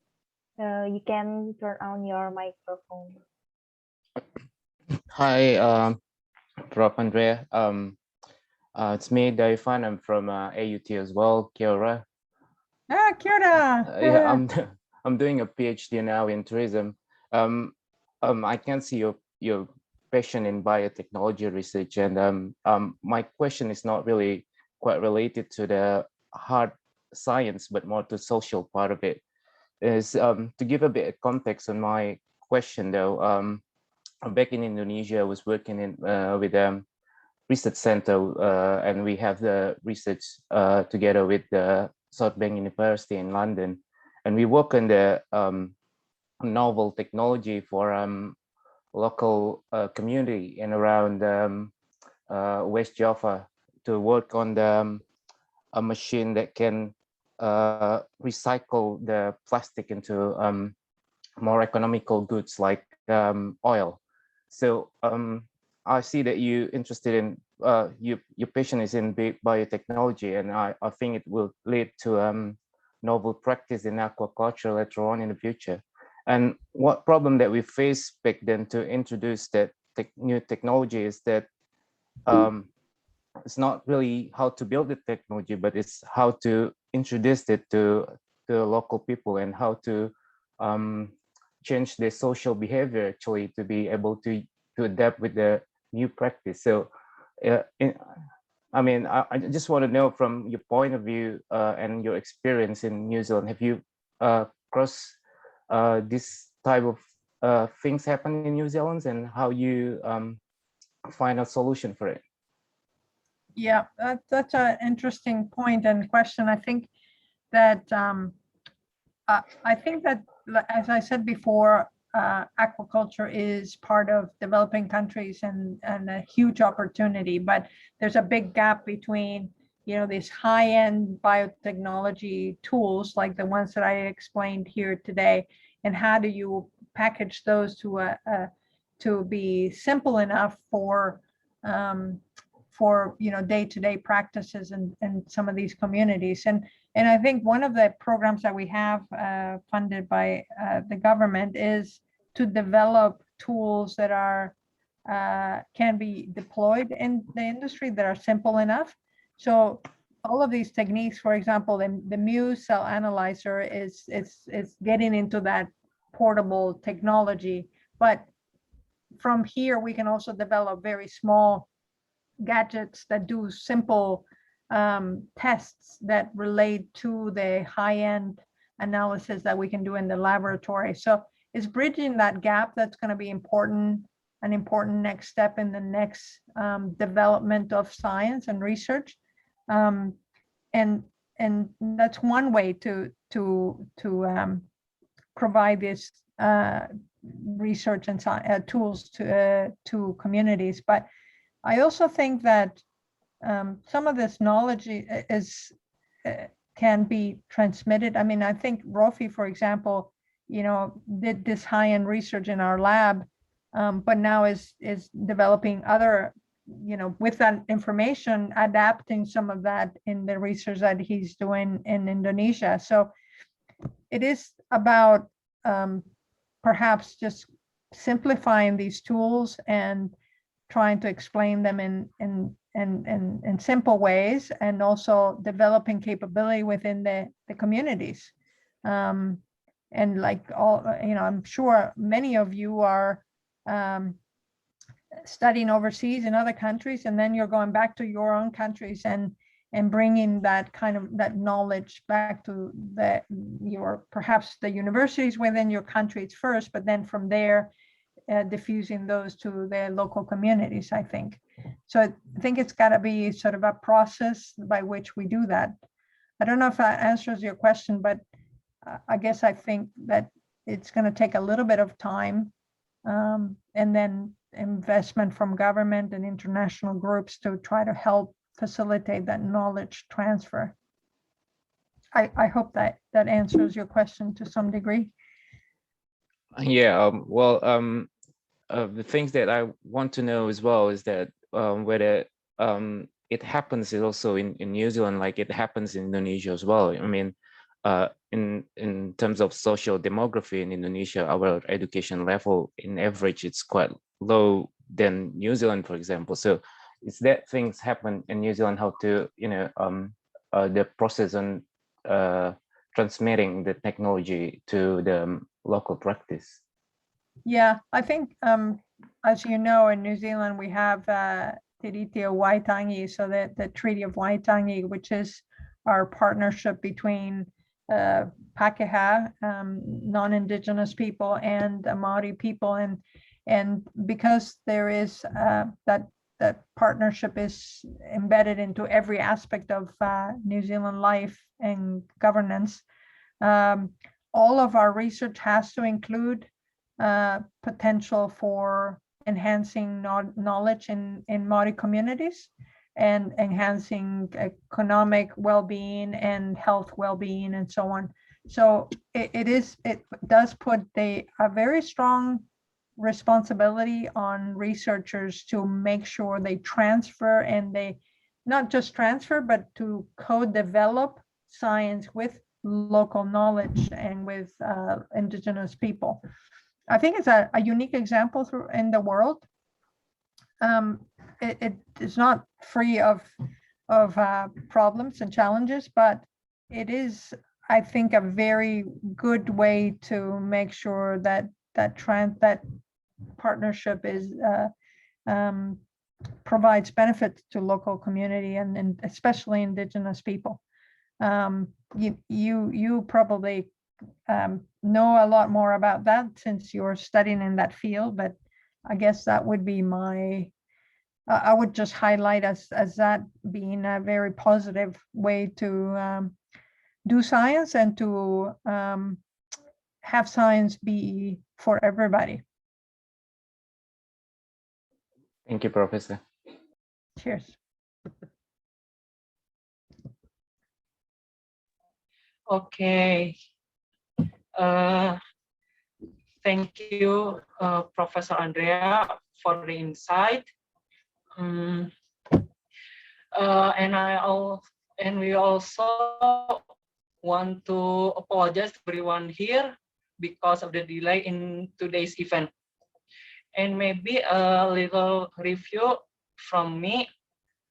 You can turn on your microphone. Hi, Prof. Andrea. It's me, Daifan. I'm from AUT as well, Kia ora. Kia ora. Yeah, I'm doing a PhD now in tourism. I can see your passion in biotechnology research, and my question is not really quite related to the hard science, but more to social part of it. Is to give a bit of context on my question, though. Back in Indonesia, I was working with research center, and we have the research together with the South Bank University in London, and we work on the novel technology for local community and around West Java to work on a machine that can recycle the plastic into more economical goods like oil. So I see that you're interested in your passion is in biotechnology, and I think it will lead to novel practice in aquaculture later on in the future. And what problem that we faced back then to introduce that new technology is that it's not really how to build the technology, but it's how to introduce it to the local people and how to change their social behavior actually to be able to adapt with the new practice. So I mean, I just want to know from your point of view and your experience in New Zealand, have you crossed this type of things happen in New Zealand, and how you find a solution for it? Yeah, that's an interesting point and question. I think that as I said before, aquaculture is part of developing countries and a huge opportunity, but there's a big gap between, you know, these high-end biotechnology tools like the ones that I explained here today, and how do you package those to be simple enough for you know, day-to-day practices in some of these communities. And I think one of the programs that we have funded by the government is to develop tools that are can be deployed in the industry that are simple enough. So all of these techniques, for example, the Muse cell analyzer is getting into that portable technology. But from here, we can also develop very small gadgets that do simple tests that relate to the high-end analysis that we can do in the laboratory. So it's bridging that gap that's going to be important, an important next step in the next development of science and research. And that's one way to provide this research and tools to communities. But I also think that some of this knowledge can be transmitted. I mean, I think Rofi, for example, you know, did this high-end research in our lab, but now is developing other, you know, with that information, adapting some of that in the research that he's doing in Indonesia. So it is about perhaps just simplifying these tools and trying to explain them in simple ways, and also developing capability within the communities. And like all, you know, I'm sure many of you are studying overseas in other countries, and then you're going back to your own countries and bringing that kind of that knowledge back to perhaps the universities within your countries first, but then from there diffusing those to the local communities, I think. So I think it's got to be sort of a process by which we do that. I don't know if that answers your question, but I guess I think that it's going to take a little bit of time, and then investment from government and international groups to try to help facilitate that knowledge transfer. I hope that answers your question to some degree. Yeah, the things that I want to know as well is that whether it happens also in New Zealand, like it happens in Indonesia as well. I mean, in terms of social demography in Indonesia, our education level in average, it's quite low than New Zealand, for example. So is that things happen in New Zealand, how to, you know, the process on transmitting the technology to the local practice? Yeah, I think, as you know, in New Zealand, we have Tiriti o Waitangi, so the Treaty of Waitangi, which is our partnership between Pakeha, non-Indigenous people, and Maori people. And because there is that partnership is embedded into every aspect of New Zealand life and governance, all of our research has to include potential for enhancing knowledge in Maori communities and enhancing economic well-being and health well-being and so on. So it does put a very strong responsibility on researchers to make sure they transfer, and they not just transfer, but to co-develop science with local knowledge and with Indigenous people. I think it's a unique example in the world. It is not free of problems and challenges, but it is, I think, a very good way to make sure that that partnership is provides benefit to local community and especially indigenous people. You probably know a lot more about that since you're studying in that field, but I guess that would be my, I would just highlight as that being a very positive way to do science and to have science be for everybody. Thank you, Professor. Cheers. Okay. Thank you, Professor Andrea, for the insight. And we also want to apologize to everyone here because of the delay in today's event. And maybe a little review from me.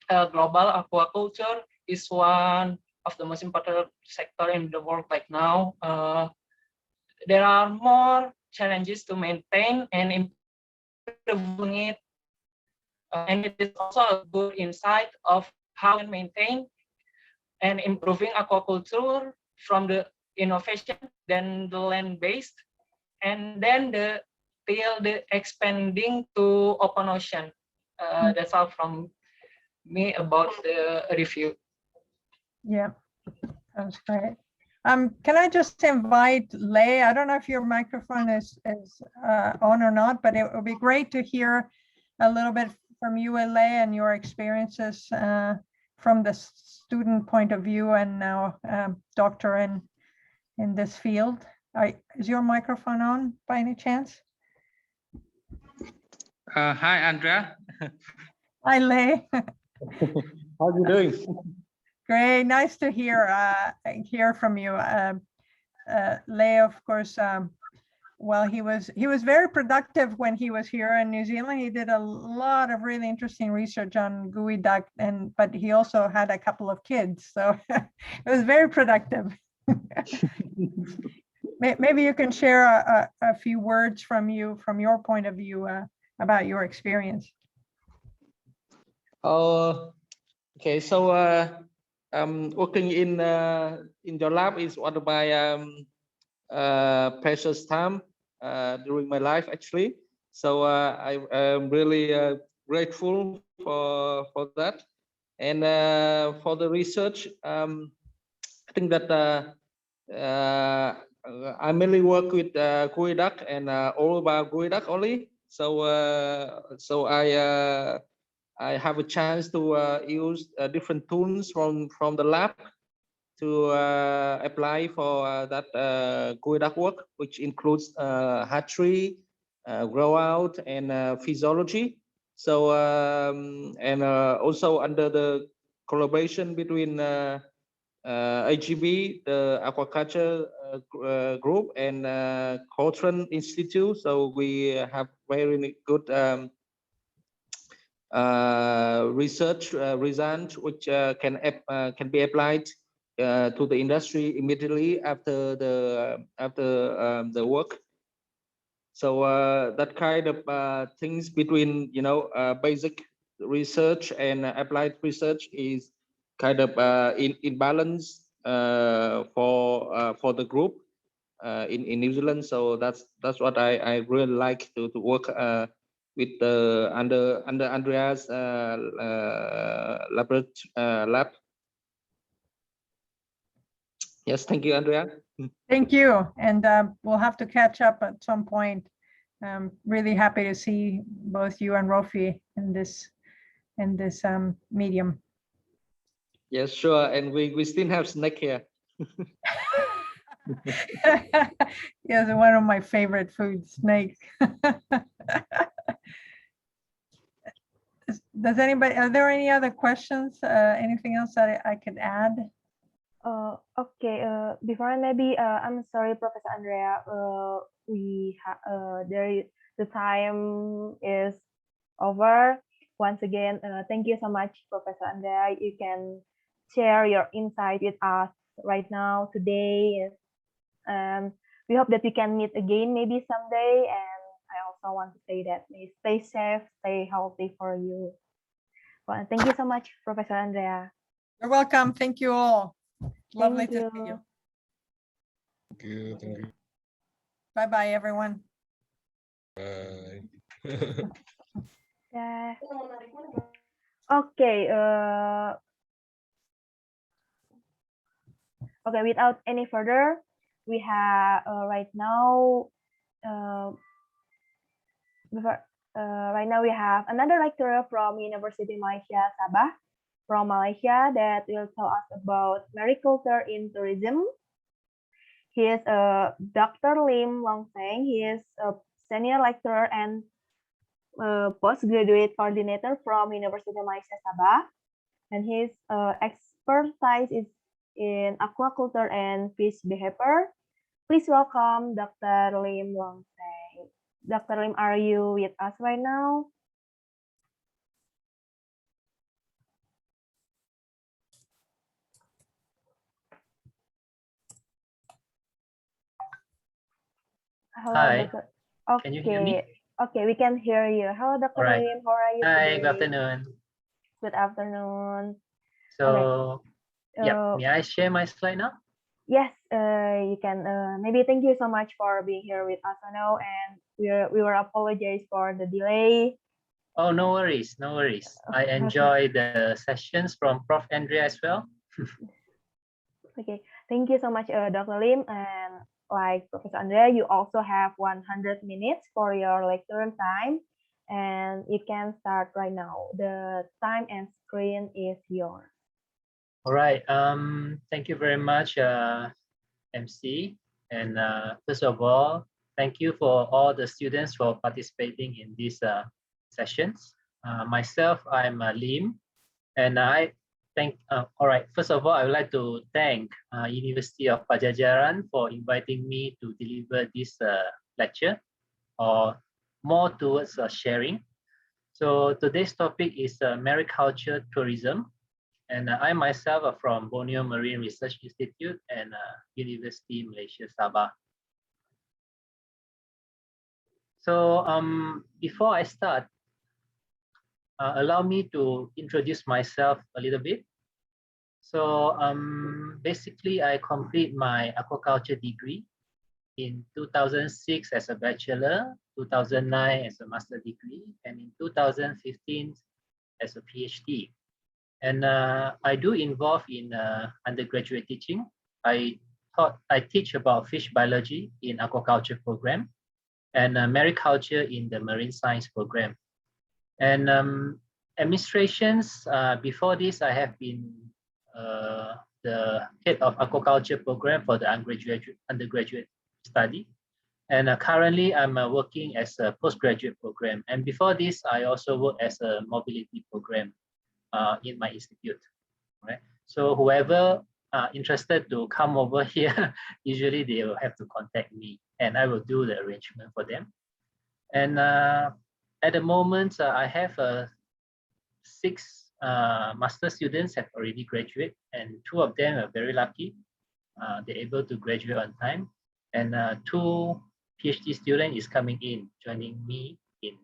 Global aquaculture is one of the most important sector in the world right now. There are more challenges to maintain and improving it. And it is also a good insight of how to maintain and improving aquaculture from the innovation, then the land-based, and then till the expanding to open ocean. That's all from me about the review. Yeah, that's great. Can I just invite Lei? I don't know if your microphone is on or not, but it would be great to hear a little bit from you, Lei, and your experiences from the student point of view and now doctor in this field. Is your microphone on by any chance? Hi, Andrea. Hi, Lei. How are you doing? Great, nice to hear from you. Lei, of course, well, he was very productive when he was here in New Zealand. He did a lot of really interesting research on geoduck, but he also had a couple of kids, so it was very productive. Maybe you can share a few words from your point of view about your experience. Okay, so working in your lab is one of my precious time during my life, actually. So I am really grateful for that, and for the research. I think that I mainly work with geoduck and all about geoduck only. So so I have a chance to use different tools from the lab to apply for that geoduck work, which includes hatchery, grow out, and physiology. So and also under the collaboration between AGB, the Aquaculture group, and Cochrane Institute. So we have very good research results which can be applied to the industry immediately after the work. So that kind of things between basic research and applied research is kind of in balance for the group in New Zealand. So that's what I really like to work with under Andrea's lab. Yes, thank you, Andrea. Thank you, and we'll have to catch up at some point. I'm really happy to see both you and Rofi in this medium. Yes, sure, and we still have snack here. Yes, one of my favorite foods, snake. Does anybody, are there any other questions? Anything else that I could add? Okay. Before maybe I'm sorry, Professor Andrea. The time is over. Once again, thank you so much, Professor Andrea. You can share your insight with us right now today. We hope that we can meet again maybe someday. And I also want to say that stay safe, stay healthy for you. Well, thank you so much, Professor Andrea. You're welcome. Thank you all. Lovely Thank to see you. Thank you. Thank you. Bye-bye, everyone. Bye. Yeah. Okay. Okay. Without any further, we have right now. Right now we have another lecturer from University Malaysia Sabah from Malaysia that will tell us about mariculture in tourism. He is Dr. Lim Longseng. He is a senior lecturer and postgraduate coordinator from University Malaysia Sabah, and his expertise is in aquaculture and fish behavior. Please welcome Dr. Lim Longseng. Dr. Lim, are you with us right now? Hello, Hi. Dr. Can you hear me? Okay, we can hear you. Hello, Dr. All right. Lim. How are you Hi, today? good afternoon. Good afternoon. So, yeah, Uh, may I share my slide now? Yes, you can. Maybe thank you so much for being here with us now, and we were apologize for the delay. Oh, no worries, no worries. I enjoy the sessions from Prof. Andrea as well. Okay, thank you so much, Dr. Lim. And like Professor Andrea, you also have 100 minutes for your lecture time, and you can start right now. The time and screen is yours. All right. Thank you very much, MC. And first of all, thank you for all the students for participating in these sessions. Myself, I'm Lim, and I thank. All right. First of all, I would like to thank University of Pajajaran for inviting me to deliver this lecture, or more towards sharing. So today's topic is mariculture tourism. And I myself are from Borneo Marine Research Institute and University Malaysia Sabah. So before I start, allow me to introduce myself a little bit. So basically, I complete my aquaculture degree in 2006 as a bachelor, 2009 as a master degree, and in 2015 as a PhD. And I do involve in undergraduate teaching. I teach about fish biology in aquaculture program and mariculture in the marine science program. And administrations, before this, I have been the head of aquaculture program for the undergraduate study. And currently I'm working as a postgraduate program. And before this, I also work as a mobility program in my institute, right? So whoever interested to come over here, usually they will have to contact me and I will do the arrangement for them. And at the moment, I have 6 master students have already graduated, and 2 of them are very lucky. They're able to graduate on time. And 2 PhD students is coming in, joining me